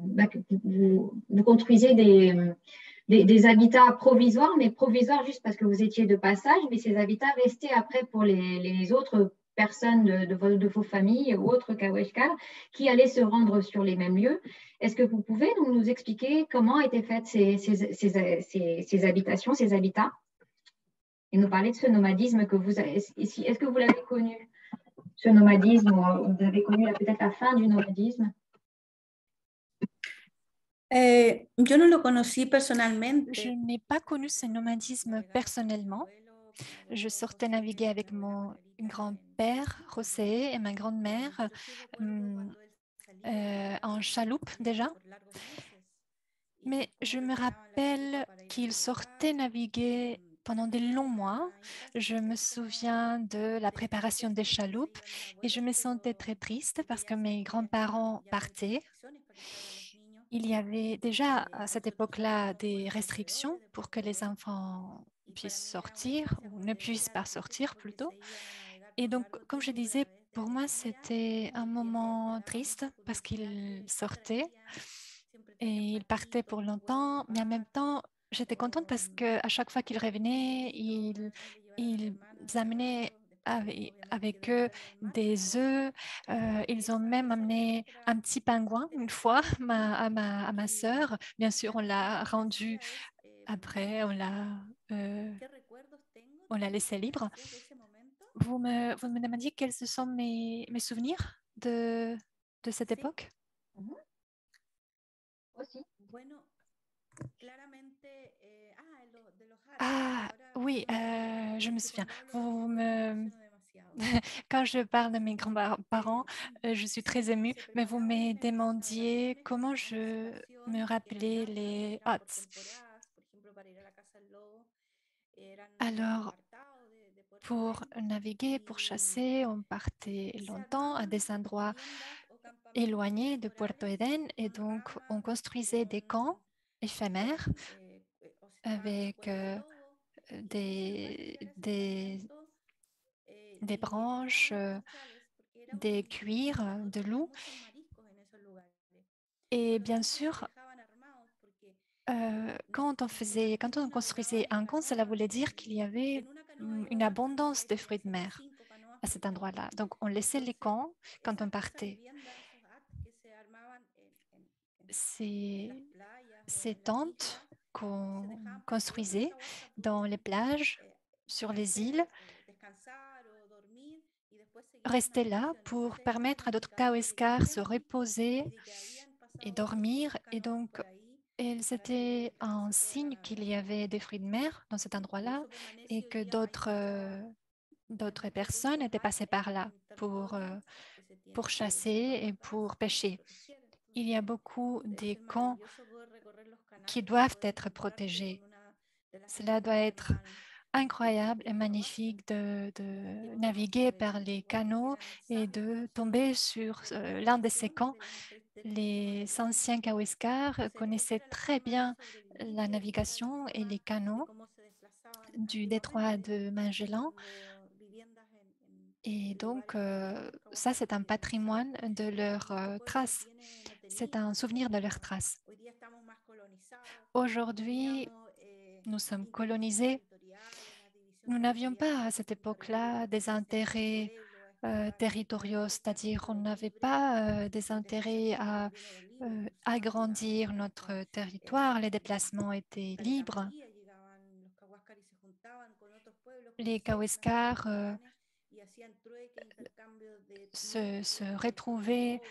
construisez des habitats provisoires, mais provisoires juste parce que vous étiez de passage, mais ces habitats restaient après pour les autres personnes de vos familles ou autres Kaweshkar qui allaient se rendre sur les mêmes lieux. Est-ce que vous pouvez nous expliquer comment étaient faites ces habitations, ces habitats, et nous parler de ce nomadisme que vous avez? Est-ce que vous l'avez connu, ce nomadisme, ou vous avez connu peut-être la fin du nomadisme? Je n'ai pas connu ce nomadisme personnellement. Je sortais naviguer avec mon grand-père, José, et ma grand-mère en chaloupe déjà. Mais je me rappelle qu'ils sortaient naviguer pendant des longs mois. Je me souviens de la préparation des chaloupes et je me sentais très triste parce que mes grands-parents partaient. Il y avait déjà à cette époque-là des restrictions pour que les enfants puissent sortir ou ne puissent pas sortir plutôt. Et donc, comme je disais, pour moi, c'était un moment triste parce qu'ils sortaient et ils partaient pour longtemps, mais en même temps, j'étais contente parce qu'à chaque fois qu'ils revenaient, ils amenaient avec eux des œufs. Ils ont même amené un petit pingouin une fois à ma sœur. Bien sûr, on l'a rendu après, on l'a laissé libre. Vous me demandiez quels sont mes souvenirs de cette époque? Aussi. Ah oui, je me souviens. Quand je parle de mes grands-parents, je suis très émue, mais vous me demandiez comment je me rappelais les huts. Alors, pour naviguer, pour chasser, on partait longtemps à des endroits éloignés de Puerto Eden et donc on construisait des camps éphémères avec des branches, des cuirs de loup. Et bien sûr, quand on construisait un camp, cela voulait dire qu'il y avait une abondance de fruits de mer à cet endroit-là. Donc, on laissait les camps quand on partait. Ces tentes qu'on construisait dans les plages, sur les îles, restaient là pour permettre à d'autres Kawéskars se reposer et dormir. Et donc, elles étaient un signe qu'il y avait des fruits de mer dans cet endroit-là et que d'autres personnes étaient passées par là pour chasser et pour pêcher. Il y a beaucoup de camps qui doivent être protégés. Cela doit être incroyable et magnifique de naviguer par les canaux et de tomber sur l'un de ces camps. Les anciens Kawéskars connaissaient très bien la navigation et les canaux du détroit de Magellan. Et donc, ça, c'est un patrimoine de leurs traces. C'est un souvenir de leurs traces. Aujourd'hui, nous sommes colonisés. Nous n'avions pas à cette époque-là des intérêts territoriaux, c'est-à-dire on n'avait pas des intérêts à agrandir notre territoire. Les déplacements étaient libres. Les Kawéskars se retrouvaient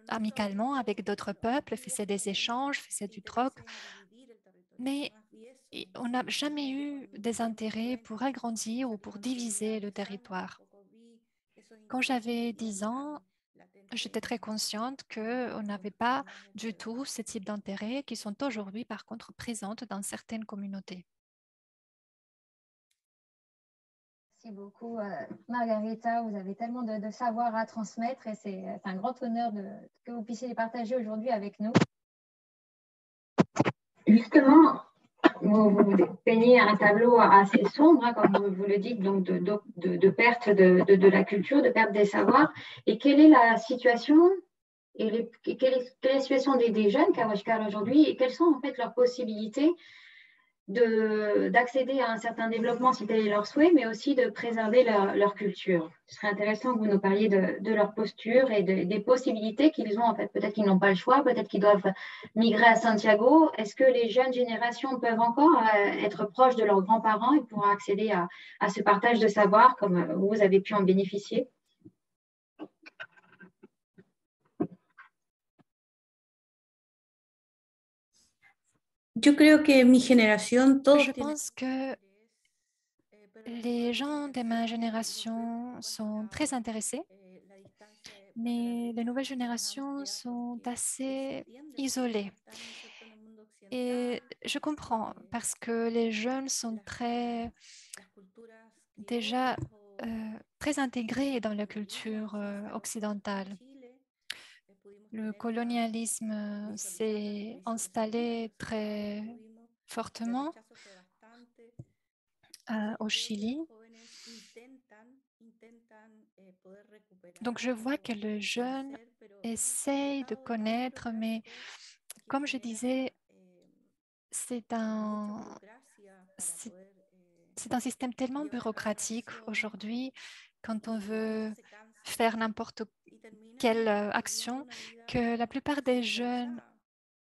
amicalement avec d'autres peuples, faisaient des échanges, faisaient du troc, mais on n'a jamais eu des intérêts pour agrandir ou pour diviser le territoire. Quand j'avais 10 ans, j'étais très consciente qu'on n'avait pas du tout ce type d'intérêts qui sont aujourd'hui, par contre, présentes dans certaines communautés. Merci beaucoup, Margarita. Vous avez tellement de savoir à transmettre et c'est un grand honneur que vous puissiez les partager aujourd'hui avec nous. Justement, vous peignez un tableau assez sombre, hein, comme vous le dites, donc de perte de la culture, de perte des savoirs. Et quelle est la situation quelle est la situation des jeunes Kawéskars aujourd'hui et quelles sont en fait leurs possibilités d'accéder à un certain développement si tel est leur souhait, mais aussi de préserver leur culture. Ce serait intéressant que vous nous parliez de leur posture et des possibilités qu'ils ont. En fait, peut-être qu'ils n'ont pas le choix, peut-être qu'ils doivent migrer à Santiago. Est-ce que les jeunes générations peuvent encore être proches de leurs grands-parents et pouvoir accéder à ce partage de savoir comme vous avez pu en bénéficier? Je pense que les gens de ma génération sont très intéressés, mais les nouvelles générations sont assez isolées. Et je comprends parce que les jeunes sont déjà très intégrés dans la culture occidentale. Le colonialisme s'est installé très fortement au Chili. Donc, je vois que les jeunes essayent de connaître, mais comme je disais, c'est un système tellement bureaucratique aujourd'hui quand on veut faire n'importe quelle action que la plupart des jeunes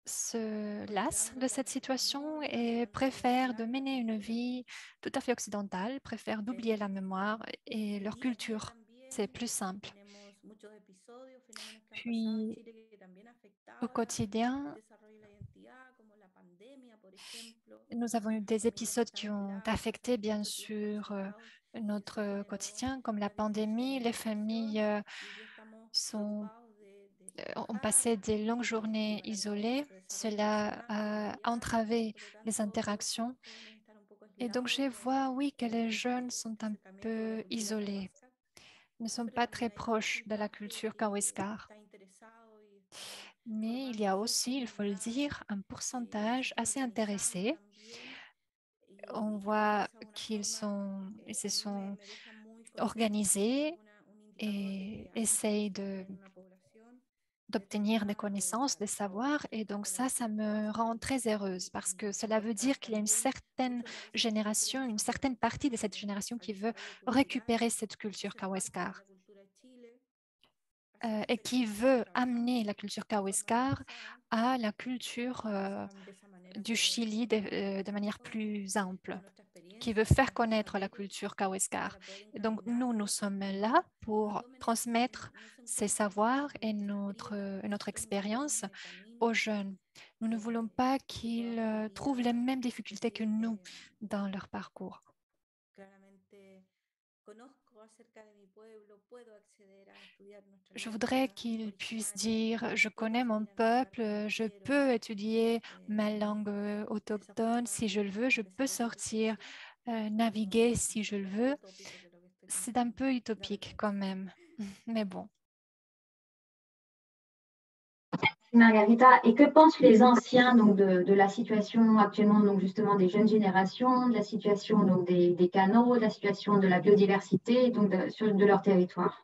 se lassent de cette situation et préfèrent de mener une vie tout à fait occidentale, préfèrent d'oublier la mémoire et leur culture. C'est plus simple. Puis, au quotidien, nous avons eu des épisodes qui ont affecté, bien sûr, notre quotidien, comme la pandémie. Les familles ont passé des longues journées isolées. Cela a entravé les interactions. Et donc, je vois, oui, que les jeunes sont un peu isolés, ne sont pas très proches de la culture Kawéskar. Mais il y a aussi, il faut le dire, un pourcentage assez intéressé. On voit qu'ils se sont organisés et essayent d'obtenir des connaissances, des savoirs. Et donc ça me rend très heureuse parce que cela veut dire qu'il y a une certaine génération, une certaine partie de cette génération qui veut récupérer cette culture Kawaiskar et qui veut amener la culture Kawaiskar à la culture du Chili de manière plus ample, qui veut faire connaître la culture Kawaiskar. Et donc, nous sommes là pour transmettre ces savoirs et notre expérience aux jeunes. Nous ne voulons pas qu'ils trouvent les mêmes difficultés que nous dans leur parcours. Je voudrais qu'ils puissent dire, je connais mon peuple, je peux étudier ma langue autochtone si je le veux, je peux sortir, naviguer si je le veux. C'est un peu utopique quand même, mais bon. Margarita, et que pensent les anciens donc, de la situation actuellement, donc justement des jeunes générations, de la situation donc, des canaux, de la situation de la biodiversité donc de leur territoire?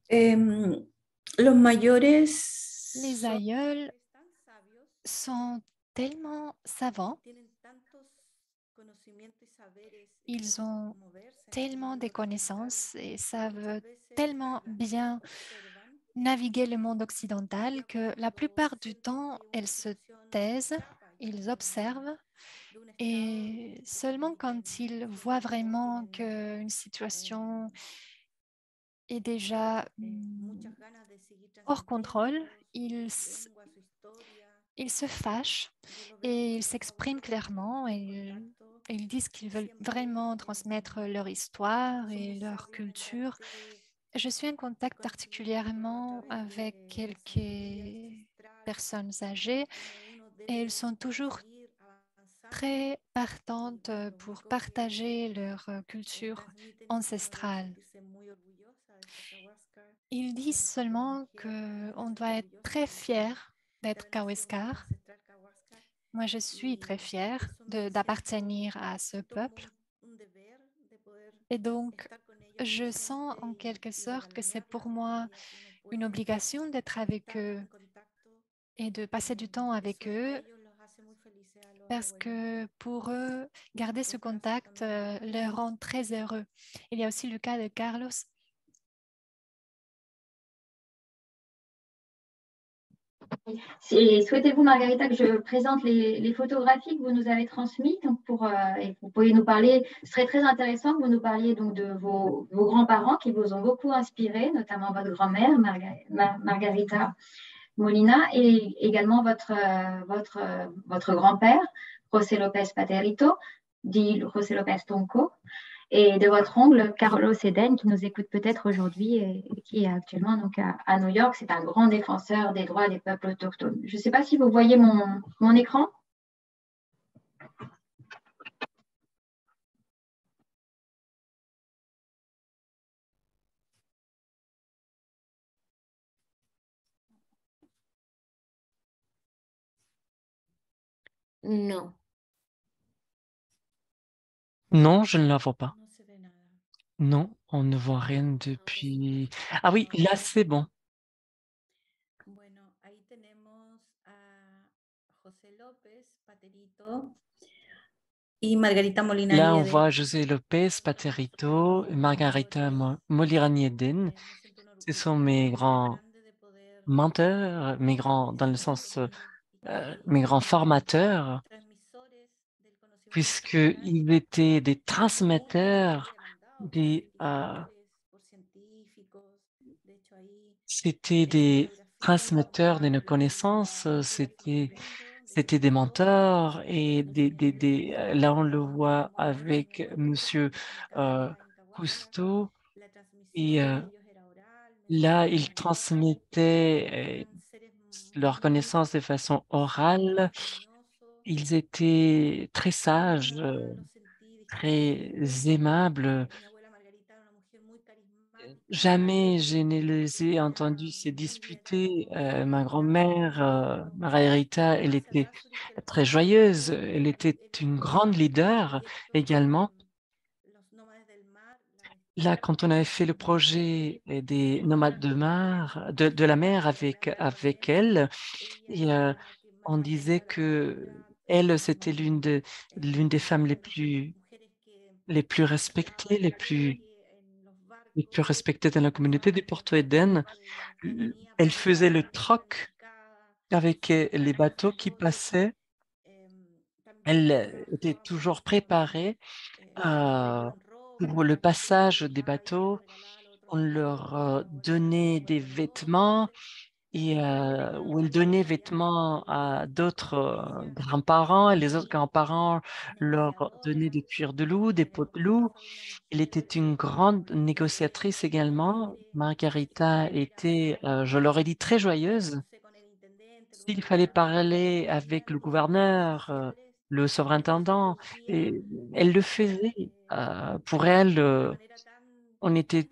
Les aïeuls sont tellement savants, ils ont tellement de connaissances et savent tellement bien naviguer le monde occidental que la plupart du temps, elles se taisent, ils observent et seulement quand ils voient vraiment qu'une situation est déjà hors contrôle, ils se fâchent et ils s'expriment clairement et ils disent qu'ils veulent vraiment transmettre leur histoire et leur culture. Je suis en contact particulièrement avec quelques personnes âgées et elles sont toujours très partantes pour partager leur culture ancestrale. Ils disent seulement qu'on doit être très fier d'être Kawaiskar. Moi, je suis très fière d'appartenir à ce peuple. Et donc, je sens en quelque sorte que c'est pour moi une obligation d'être avec eux et de passer du temps avec eux parce que pour eux, garder ce contact les rend très heureux. Il y a aussi le cas de Carlos. Souhaitez-vous, Margarita, que je présente les photographies que vous nous avez transmises donc et vous pouvez nous parler, ce serait très intéressant que vous nous parliez donc de vos grands-parents qui vous ont beaucoup inspiré, notamment votre grand-mère, Margarita Molina, et également votre grand-père, José López Paterito, dit José López Tonco, et de votre oncle Carlos Eden qui nous écoute peut-être aujourd'hui et qui est actuellement donc à New York. C'est un grand défenseur des droits des peuples autochtones. Je ne sais pas si vous voyez mon écran. Non. Non, je ne la vois pas. Non, on ne voit rien depuis... Ah oui, là, c'est bon. Là, on voit José López Paterito et Margarita Moliranieden. Ce sont mes grands menteurs, dans le sens, mes grands formateurs, puisqu'ils étaient des transmetteurs, c'était des transmetteurs de nos connaissances, c'était des mentors et là, on le voit avec Monsieur Cousteau et là, ils transmettaient leurs connaissances de façon orale. Ils étaient très sages, très aimables. Jamais je ne les ai entendus se disputer. Ma grand-mère, Margarita, elle était très joyeuse. Elle était une grande leader également. là, quand on avait fait le projet des nomades de la mer avec elle, et on disait que elle, c'était l'une des femmes les plus respectées, les plus respectées dans la communauté de Porto Eden. Elle faisait le troc avec les bateaux qui passaient. Elle était toujours préparée pour le passage des bateaux. On leur donnait des vêtements et où elle donnait vêtements à d'autres grands-parents et les autres grands-parents leur donnaient des cuirs de loup, des peaux de loup. Elle était une grande négociatrice également. Margarita était, je l'aurais dit, très joyeuse. S'il fallait parler avec le gouverneur, le surintendant, et elle le faisait. Pour elle, on était,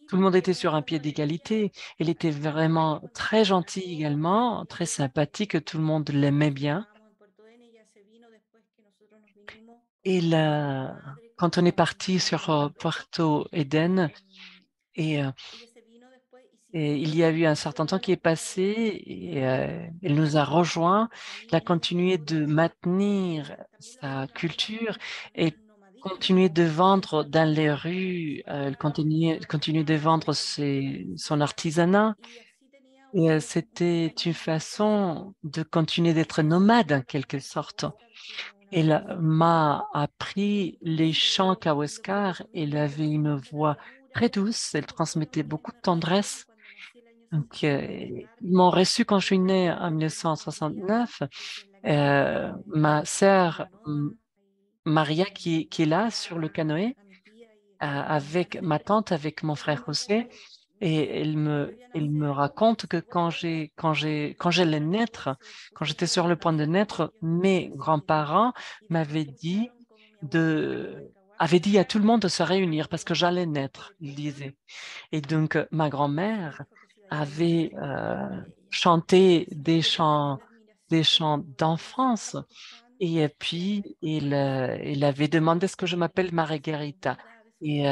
tout le monde était sur un pied d'égalité. Elle était vraiment très gentille également, très sympathique, tout le monde l'aimait bien. Et là, quand on est parti sur Puerto Eden, et, euh, et il y a eu un certain temps qui est passé et elle nous a rejoints. Elle a continué de maintenir sa culture et continué de vendre dans les rues. Elle continue de vendre son artisanat. Et c'était une façon de continuer d'être nomade en quelque sorte. Elle m'a appris les chants Kaweskar. Elle avait une voix très douce. Elle transmettait beaucoup de tendresse. Donc, ils m'ont reçu quand je suis née en 1969. Ma sœur Maria, qui est là sur le canoë, avec ma tante, avec mon frère José, et elle me raconte que quand j'allais naître, quand j'étais sur le point de naître, mes grands-parents m'avaient dit avaient dit à tout le monde de se réunir parce que j'allais naître, ils disaient. Et donc, ma grand-mère avait chanté des chants d'enfance. Et puis, il avait demandé ce que je m'appelle Margarita. Et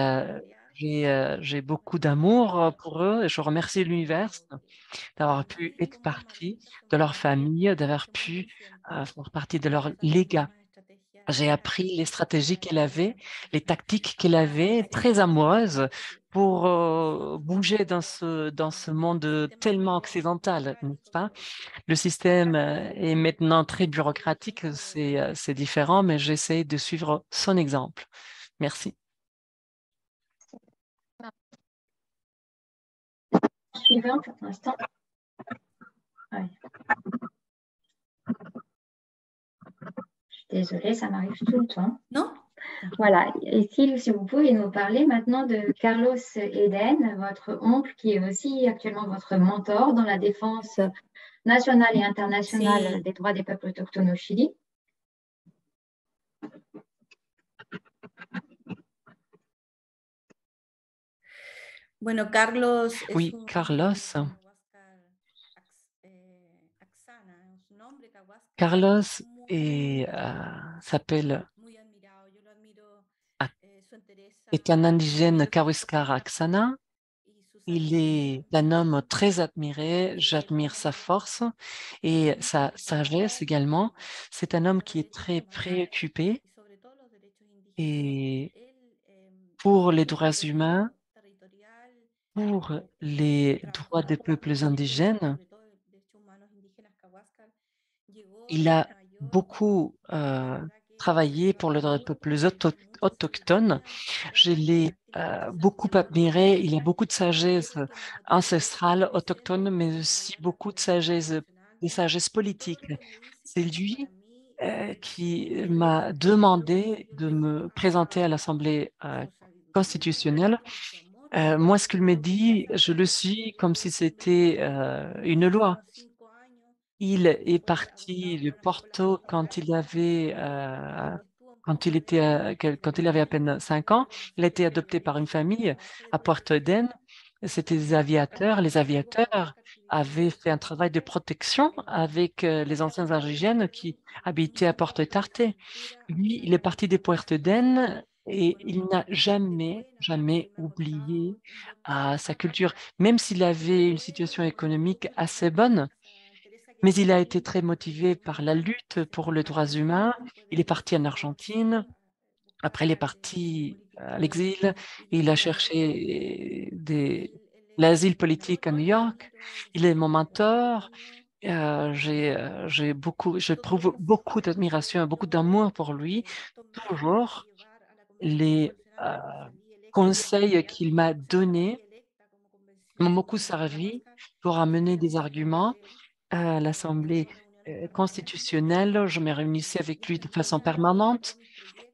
j'ai beaucoup d'amour pour eux et je remercie l'univers d'avoir pu être partie de leur famille, d'avoir pu faire partie de leur légat. J'ai appris les stratégies qu'elle avait, les tactiques qu'elle avait, très amoureuses, pour bouger dans ce monde tellement occidental, n'est-ce pas? Le système est maintenant très bureaucratique, c'est différent, mais j'essaie de suivre son exemple. Merci. Suivant pour l'instant. Ouais. Je suis désolée, ça m'arrive tout le temps. Non? Voilà. Et si vous pouvez nous parler maintenant de Carlos Eden, votre oncle, qui est aussi actuellement votre mentor dans la défense nationale et internationale des droits des peuples autochtones au Chili. Bueno, Carlos oui, Carlos. Carlos s'appelle est un indigène Kaweskar Aksana. Il est un homme très admiré. J'admire sa force et sa sagesse également. C'est un homme qui est très préoccupé et pour les droits humains, pour les droits des peuples indigènes. Il a beaucoup travaillé pour les peuples autochtones. Je l'ai beaucoup admiré. Il a beaucoup de sagesse ancestrale autochtone, mais aussi beaucoup de sagesse politique. C'est lui qui m'a demandé de me présenter à l'Assemblée constitutionnelle. Moi, ce qu'il me dit, je le suis comme si c'était une loi. Il est parti de Porto quand il avait, quand il avait à peine 5 ans. Il a été adopté par une famille à Puerto Eden. C'était des aviateurs. Les aviateurs avaient fait un travail de protection avec les anciens indigènes qui habitaient à Porto Tarte. Lui, il est parti de Puerto Eden Et il n'a jamais, jamais oublié sa culture, même s'il avait une situation économique assez bonne. Mais il a été très motivé par la lutte pour les droits humains. Il est parti en Argentine. Après, il est parti à l'exil. Il a cherché l'asile politique à New York. Il est mon mentor. J'éprouve beaucoup d'admiration, beaucoup d'amour pour lui. Toujours les conseils qu'il m'a donnés m'ont beaucoup servi pour amener des arguments à l'Assemblée constitutionnelle. Je me réunissais avec lui de façon permanente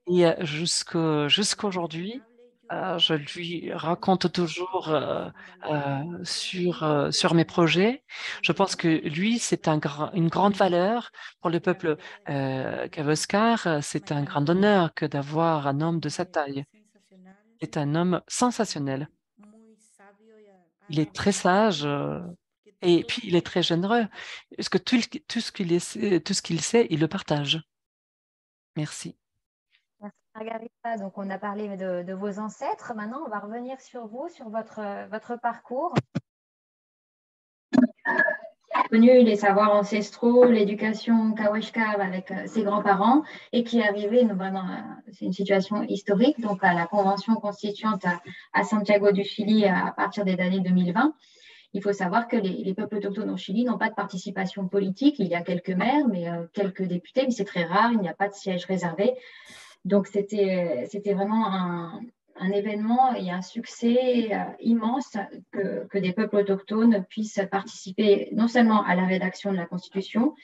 et jusqu'aujourd'hui, je lui raconte toujours sur mes projets. Je pense que lui, c'est une grande valeur pour le peuple Kavoscar. C'est un grand honneur que d'avoir un homme de sa taille. C'est un homme sensationnel. Il est très sage et puis il est très généreux. Parce que tout ce qu'il sait, il le partage. Merci. Merci Margarita. Donc on a parlé de vos ancêtres. Maintenant, on va revenir sur vous, sur votre parcours. Connu les savoirs ancestraux, l'éducation Kawashkar avec ses grands-parents et qui est arrivé, vraiment, c'est une situation historique, donc à la Convention constituante à Santiago du Chili à partir des années 2020. Il faut savoir que les peuples autochtones au Chili n'ont pas de participation politique. Il y a quelques maires, mais quelques députés, mais c'est très rare. Il n'y a pas de siège réservé. Donc, c'était vraiment un événement et un succès immense que des peuples autochtones puissent participer non seulement à la rédaction de la Constitution,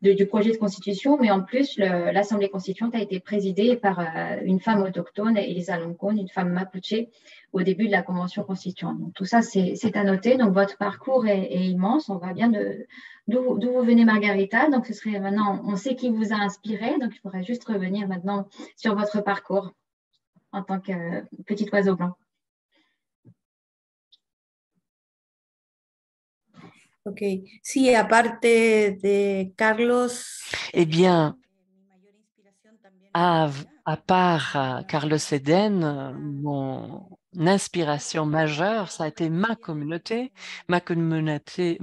du projet de Constitution, mais en plus, l'Assemblée constituante a été présidée par une femme autochtone, Elisa Loncón, une femme mapuche, au début de la Convention constituante. Donc, tout ça, c'est à noter. Donc, votre parcours est immense. On voit bien d'où vous venez, Margarita. Donc, ce serait maintenant, on sait qui vous a inspiré. Donc, il faudrait juste revenir maintenant sur votre parcours en tant que petit oiseau blanc. Ok, sí, aparte de Carlos. Eh bien, à part Carlos Eden, mon inspiration majeure, ça a été ma communauté. Ma communauté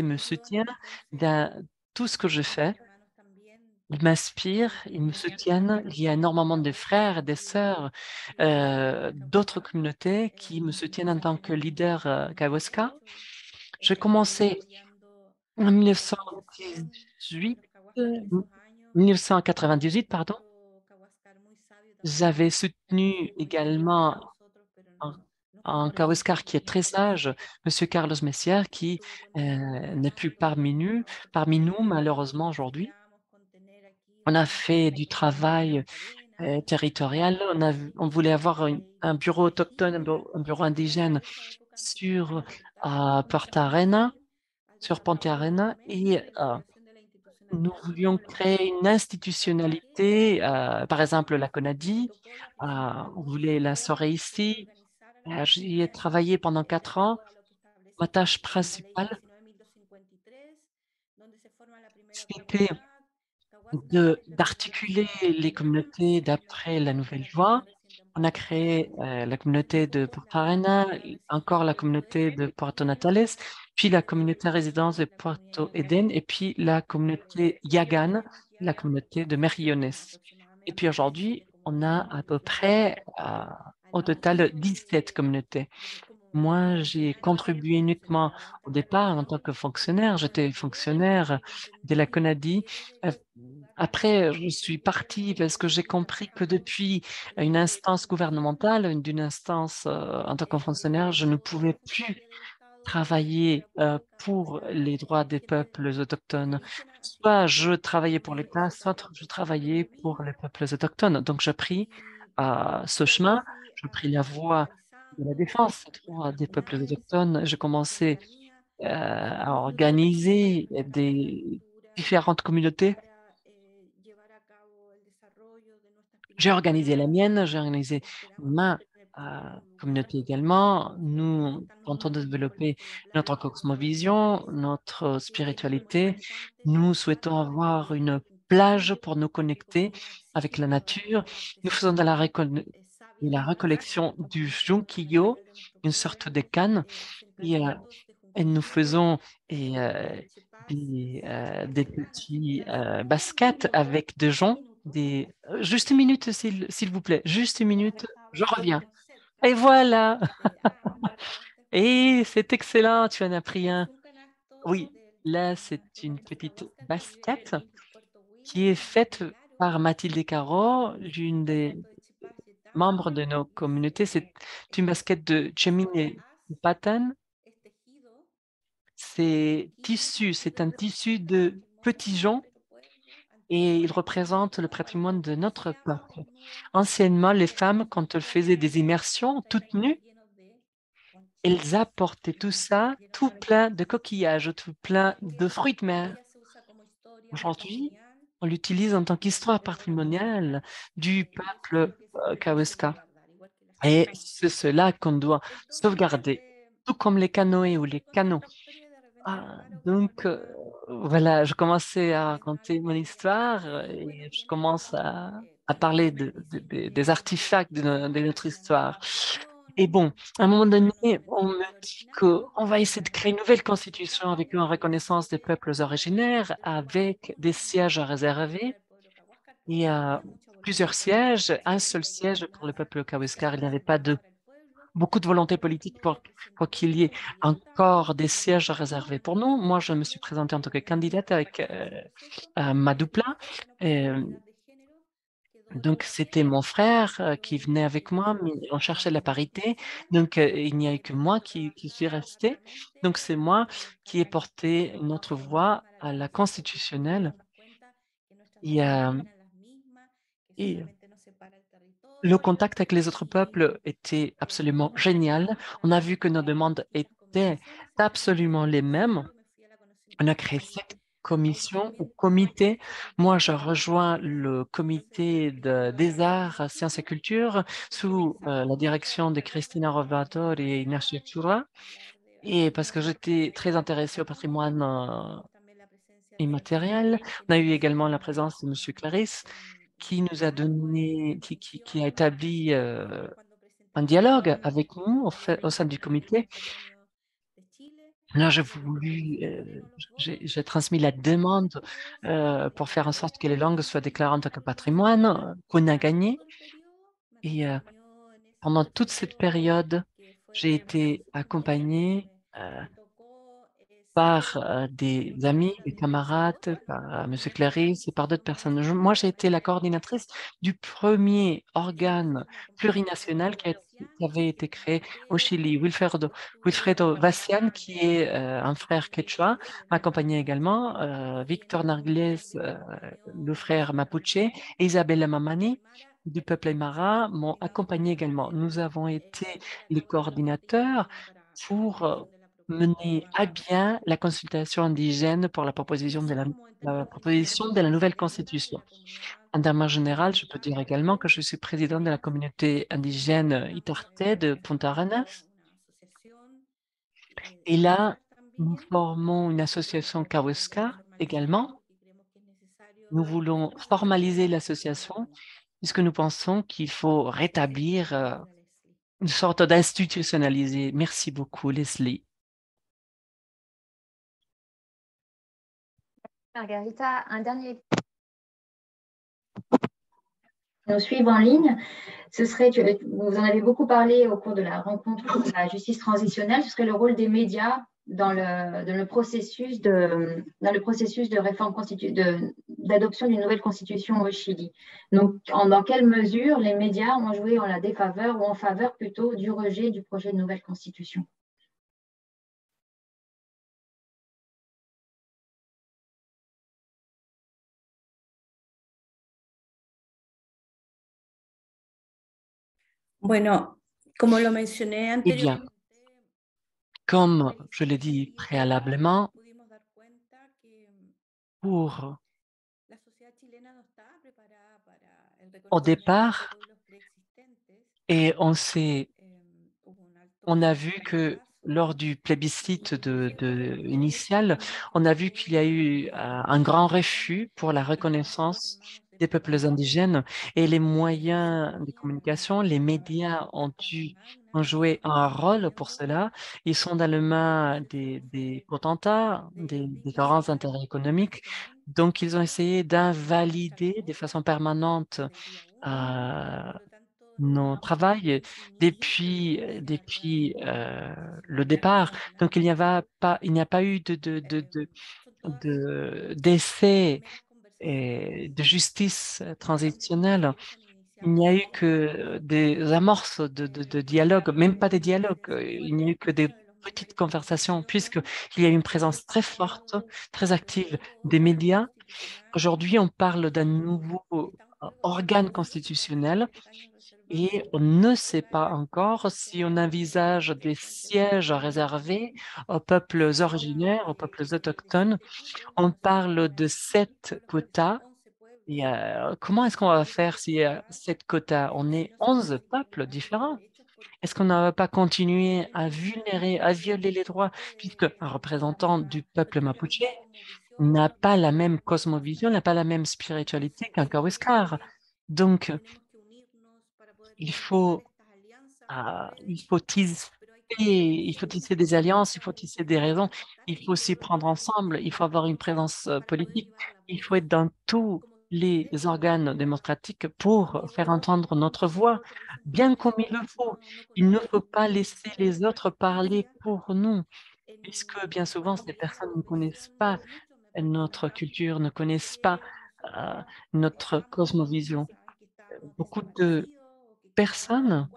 me soutient dans tout ce que je fais. Ils m'inspirent, ils me soutiennent. Il y a énormément de frères et de sœurs d'autres communautés qui me soutiennent en tant que leader Kawaska. J'ai commencé en 1998, pardon. J'avais soutenu également un Kawaskar qui est très sage, M. Carlos Messier, qui n'est plus parmi nous malheureusement aujourd'hui. On a fait du travail territorial. On voulait avoir un bureau autochtone, un bureau indigène sur Punta Arenas, et nous voulions créer une institutionnalité, par exemple la CONADI, on voulait l'instaurer ici. J'y ai travaillé pendant 4 ans. Ma tâche principale, c'était d'articuler les communautés d'après la nouvelle loi. On a créé la communauté de Punta Arenas, encore la communauté de Puerto Natales, puis la communauté résidence de Puerto Eden, et puis la communauté Yagan, la communauté de Merillones. Et puis aujourd'hui, on a à peu près au total 17 communautés. Moi, j'ai contribué uniquement au départ en tant que fonctionnaire. J'étais fonctionnaire de la CONADI. Après, je suis partie parce que j'ai compris que depuis une instance gouvernementale, d'une instance en tant que fonctionnaire, je ne pouvais plus travailler pour les droits des peuples autochtones. Soit je travaillais pour l'État, soit je travaillais pour les peuples autochtones. Donc, j'ai pris ce chemin, j'ai pris la voie de la défense des droits des peuples autochtones. J'ai commencé à organiser des différentes communautés. J'ai organisé la mienne, j'ai organisé ma communauté également. Nous tentons de développer notre cosmovision, notre spiritualité. Nous souhaitons avoir une plage pour nous connecter avec la nature. Nous faisons de la et la recollection du junquillo, une sorte de canne, et nous faisons des petits baskets avec des gens. Juste une minute, s'il vous plaît, juste une minute, je reviens. Et voilà, et c'est excellent, tu en as pris un. Oui, là, c'est une petite basket qui est faite par Mathilde Caro, l'une des membres de nos communautés. C'est une basket de Gemini Pattern. C'est un tissu de petits gens et il représente le patrimoine de notre peuple. Anciennement, les femmes, quand elles faisaient des immersions toutes nues, elles apportaient tout ça, tout plein de coquillages, tout plein de fruits de mer. Aujourd'hui, on l'utilise en tant qu'histoire patrimoniale du peuple Kaweska. Et c'est cela qu'on doit sauvegarder, tout comme les canoës ou les canaux. Donc, voilà, je commençais à raconter mon histoire et je commence à parler des artefacts de notre histoire. Et bon, à un moment donné, on me dit qu'on va essayer de créer une nouvelle constitution avec une reconnaissance des peuples originaires, avec des sièges réservés. Il y a plusieurs sièges, un seul siège pour le peuple Kawiskar. Il n'y avait pas beaucoup de volonté politique pour qu'il y ait encore des sièges réservés pour nous. Moi, je me suis présentée en tant que candidate avec ma doupla. Donc, c'était mon frère qui venait avec moi, mais on cherchait la parité. Donc, il n'y a eu que moi qui suis restée. Donc, c'est moi qui ai porté notre voix à la constitutionnelle. Et, et le contact avec les autres peuples était absolument génial. On a vu que nos demandes étaient absolument les mêmes. On a créé 7 commissions ou comités. Moi, je rejoins le comité des arts, sciences et culture sous la direction de Cristina Rovato et Ignacio Chura. Et parce que j'étais très intéressée au patrimoine immatériel, on a eu également la présence de M. Clarisse qui nous a donné, qui a établi un dialogue avec nous au sein du comité. Là, j'ai transmis la demande pour faire en sorte que les langues soient déclarées en tant que patrimoine, qu'on a gagné. Et pendant toute cette période, j'ai été accompagnée par des amis, des camarades, par M. Clarisse et par d'autres personnes. Moi, j'ai été la coordinatrice du premier organe plurinational qui avait été créé au Chili. Wilfredo Vassian, qui est un frère quechua, m'a accompagné également. Victor Narguez, le frère Mapuche, et Isabella Mamani du peuple Aymara m'ont accompagné également. Nous avons été les coordinateurs pour mener à bien la consultation indigène pour la proposition de la nouvelle constitution. En termes général, je peux dire également que je suis président de la communauté indigène Itarte de Punta Arenas. Et là, nous formons une association Kaweska également. Nous voulons formaliser l'association puisque nous pensons qu'il faut rétablir une sorte d'institutionnaliser. Merci beaucoup, Leslie. Margarita, un dernier. Nous suivre en ligne, ce serait, vous en avez beaucoup parlé au cours de la rencontre de la justice transitionnelle, ce serait le rôle des médias dans le processus de réforme d'adoption d'une nouvelle constitution au Chili. Donc, dans quelle mesure les médias ont joué en la défaveur ou en faveur plutôt du rejet du projet de nouvelle constitution? Bueno, como lo mencioné Eh bien, comme je l'ai dit préalablement, au départ, et on a vu que lors du plébiscite initial, on a vu qu'il y a eu un grand refus pour la reconnaissance des peuples indigènes et les moyens de communication, les médias ont joué un rôle pour cela. Ils sont dans les mains des potentats, des grands intérêts économiques. Donc, ils ont essayé d'invalider de façon permanente nos travail depuis le départ. Donc, il n'y a pas eu d'essai et de justice transitionnelle. Il n'y a eu que des amorces de dialogue, même pas des dialogues, il n'y a eu que des petites conversations, puisqu'il y a eu une présence très forte, très active des médias. Aujourd'hui, on parle d'un nouveau organe constitutionnel et on ne sait pas encore si on envisage des sièges réservés aux peuples originaires, aux peuples autochtones. On parle de 7 quotas. Et comment est-ce qu'on va faire si 7 quotas? On est 11 peuples différents. Est-ce qu'on ne va pas continuer à vulnérer, à violer les droits, puisque un représentant du peuple mapuche n'a pas la même cosmovision, n'a pas la même spiritualité qu'un Kawéskar. Donc, il faut il faut tisser des alliances, il faut tisser des raisons, il faut s'y prendre ensemble, il faut avoir une présence politique, il faut être dans tous les organes démocratiques pour faire entendre notre voix, bien comme il le faut. Il ne faut pas laisser les autres parler pour nous, puisque bien souvent, ces personnes ne connaissent pas notre culture, ne connaissent pas euh, notre cosmovision. Beaucoup de personnes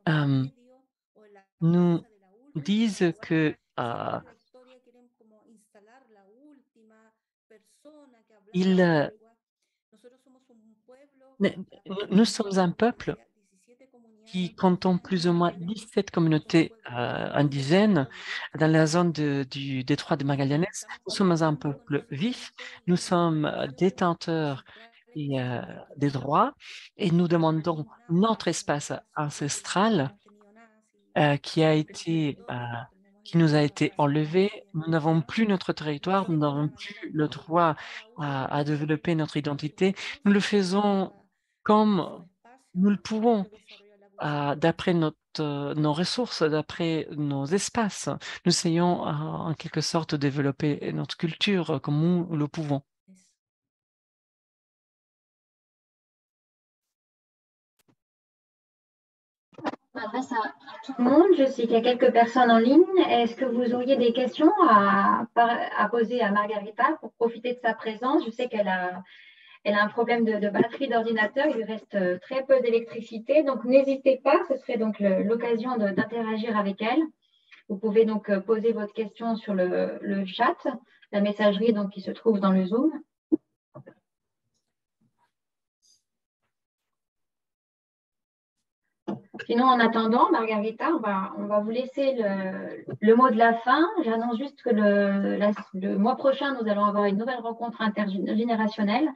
euh, nous disent que ils, nous sommes un peuple qui comptons plus ou moins 17 communautés indigènes dans la zone du détroit de Magallanes. Nous sommes un peuple vif, nous sommes détenteurs des droits et nous demandons notre espace ancestral qui qui nous a été enlevé. Nous n'avons plus notre territoire, nous n'avons plus le droit à développer notre identité. Nous le faisons comme nous le pouvons, d'après nos ressources, d'après nos espaces. Nous essayons en quelque sorte de développer notre culture comme nous le pouvons. Je m'adresse à tout le monde. Je sais qu'il y a quelques personnes en ligne. Est-ce que vous auriez des questions à poser à Margarita pour profiter de sa présence? Je sais elle a un problème de batterie d'ordinateur. Il lui reste très peu d'électricité. Donc, n'hésitez pas. Ce serait donc l'occasion d'interagir avec elle. Vous pouvez donc poser votre question sur le chat, la messagerie donc, qui se trouve dans le Zoom. Sinon, en attendant, Margarita, on va vous laisser le mot de la fin. J'annonce juste que le mois prochain, nous allons avoir une nouvelle rencontre intergénérationnelle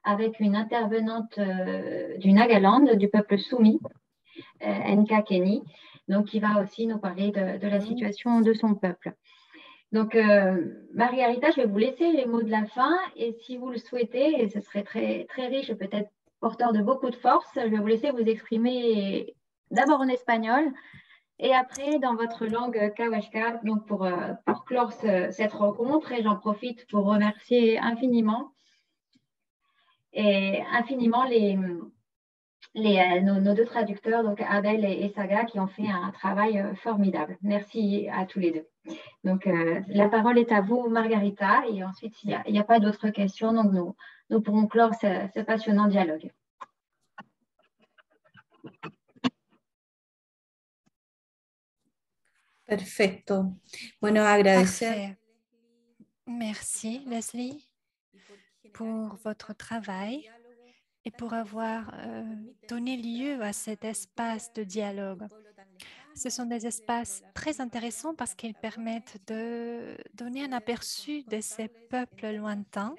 avec une intervenante du Nagaland, du peuple Sumi, Nka Kenny, donc qui va aussi nous parler de la situation de son peuple. Donc, Margarita, je vais vous laisser les mots de la fin et si vous le souhaitez, et ce serait très, très riche et peut-être porteur de beaucoup de force, je vais vous laisser vous exprimer d'abord en espagnol et après dans votre langue Kawashka, donc pour clore cette rencontre. Et j'en profite pour remercier infiniment nos deux traducteurs, donc Abel et Saga, qui ont fait un travail formidable. Merci à tous les deux. Donc, la parole est à vous, Margarita, et ensuite, s'il n'y a pas d'autres questions, donc nous pourrons clore ce passionnant dialogue. Perfecto. Bueno, agradecer. Parfait. Merci, Leslie, pour votre travail et pour avoir donné lieu à cet espace de dialogue. Ce sont des espaces très intéressants parce qu'ils permettent de donner un aperçu de ces peuples lointains,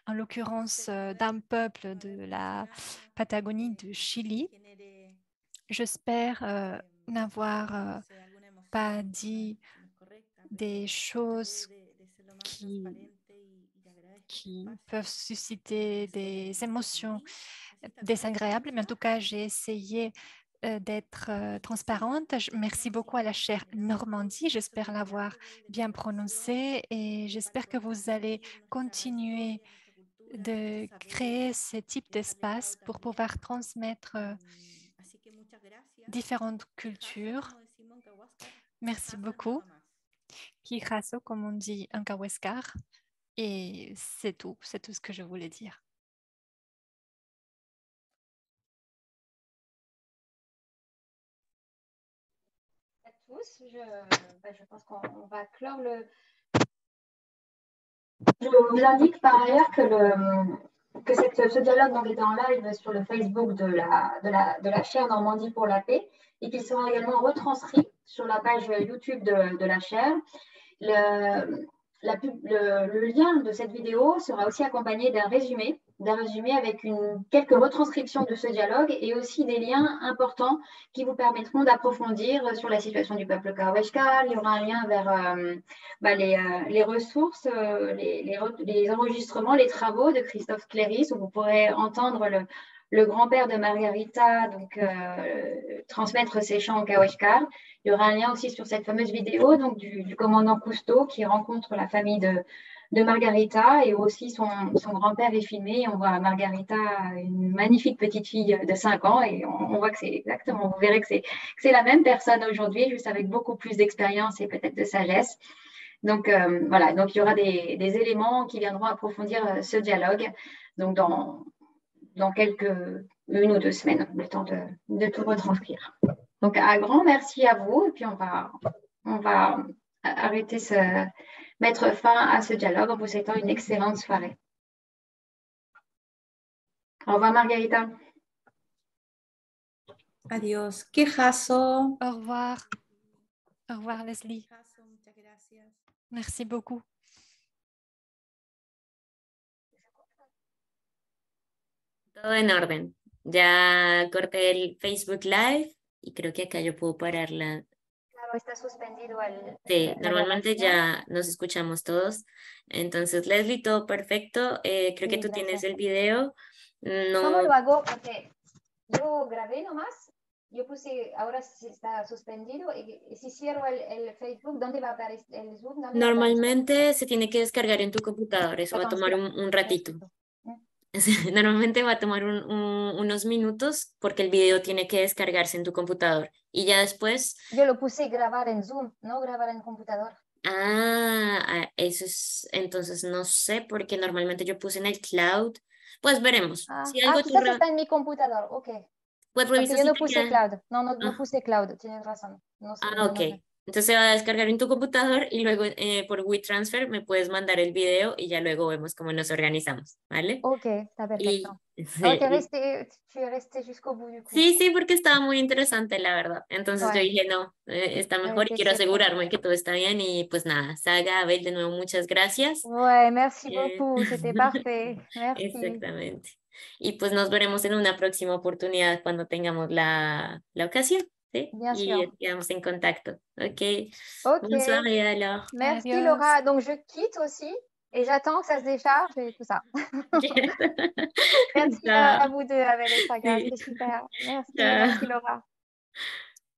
en l'occurrence d'un peuple de la Patagonie du Chili. J'espère n'avoir pas dit des choses qui qui peuvent susciter des émotions désagréables, mais en tout cas, j'ai essayé d'être transparente. Merci beaucoup à la chaire Normandie. J'espère l'avoir bien prononcé et j'espère que vous allez continuer de créer ce type d'espace pour pouvoir transmettre différentes cultures. Merci beaucoup. Kijaso, comme on dit en Kaweskar. Et c'est tout ce que je voulais dire. À tous, je pense qu'on va clore le... Je vous indique par ailleurs que ce dialogue donc, est en live sur le Facebook de la chaire Normandie pour la paix et qu'il sera également retranscrit sur la page YouTube de la chaire. Le lien de cette vidéo sera aussi accompagné d'un résumé avec quelques retranscriptions de ce dialogue et aussi des liens importants qui vous permettront d'approfondir sur la situation du peuple Kaweshkar. Il y aura un lien vers les ressources, les enregistrements, les travaux de Christophe Cléris, où vous pourrez entendre le grand-père de Margarita transmettre ses chants en Kaweshkar. Il y aura un lien aussi sur cette fameuse vidéo donc du commandant Cousteau qui rencontre la famille de Margarita et aussi son grand-père est filmé. On voit Margarita, une magnifique petite fille de 5 ans et on voit que c'est exactement, vous verrez que c'est la même personne aujourd'hui, juste avec beaucoup plus d'expérience et peut-être de sagesse. Donc voilà, donc il y aura des éléments qui viendront approfondir ce dialogue donc dans une ou 2 semaines, le temps de tout retranscrire. Donc, un grand merci à vous. Et puis, on va mettre fin à ce dialogue en vous souhaitant une excellente soirée. Au revoir, Margarita. Adiós. Kijaso. Au revoir. Au revoir, Leslie. Merci beaucoup. Todo en orden. Ya corté el Facebook Live y creo que acá yo puedo pararla. Claro, está suspendido sí, normalmente ya nos escuchamos todos. Entonces, Leslie, todo perfecto. Creo que tú tienes el video. No... ¿Cómo lo hago? Porque yo grabé nomás. Yo puse, ahora está suspendido. Y si cierro el Facebook, ¿dónde va a aparecer el Zoom? Normalmente se tiene que descargar en tu computador. Eso va a tomar un ratito. Normalmente va a tomar unos minutos porque el video tiene que descargarse en tu computador y ya después... Yo lo puse grabar en Zoom, no grabar en computador. Eso es, entonces no sé porque normalmente yo puse en el cloud. Pues veremos. Si algo quizás está en mi computador, ok. Pues porque yo no puse cloud, no puse cloud, tienes razón. No sé, ok. Entonces se va a descargar en tu computador y luego por WeTransfer me puedes mandar el video y ya luego vemos cómo nos organizamos, ¿vale? Ok, está perfecto. Tu resté jusqu'au bout du coup. Sí, porque estaba muy interesante, la verdad. Entonces yo dije, no, está mejor y quiero asegurarme que todo está bien y pues nada, Saga, Abel, de nuevo, muchas gracias. Merci beaucoup, c'était parfait. Merci. Exactamente. Y pues nos veremos en una próxima oportunidad cuando tengamos la ocasión. ¿sí? Bien sûr. Quedamos en contacto. Ok. Bonne soirée alors. Merci Adios. Laura. Donc je quitte aussi et j'attends que ça se décharge et tout ça. Merci à vous deux, Abel et Saga. C'est super. Merci Laura.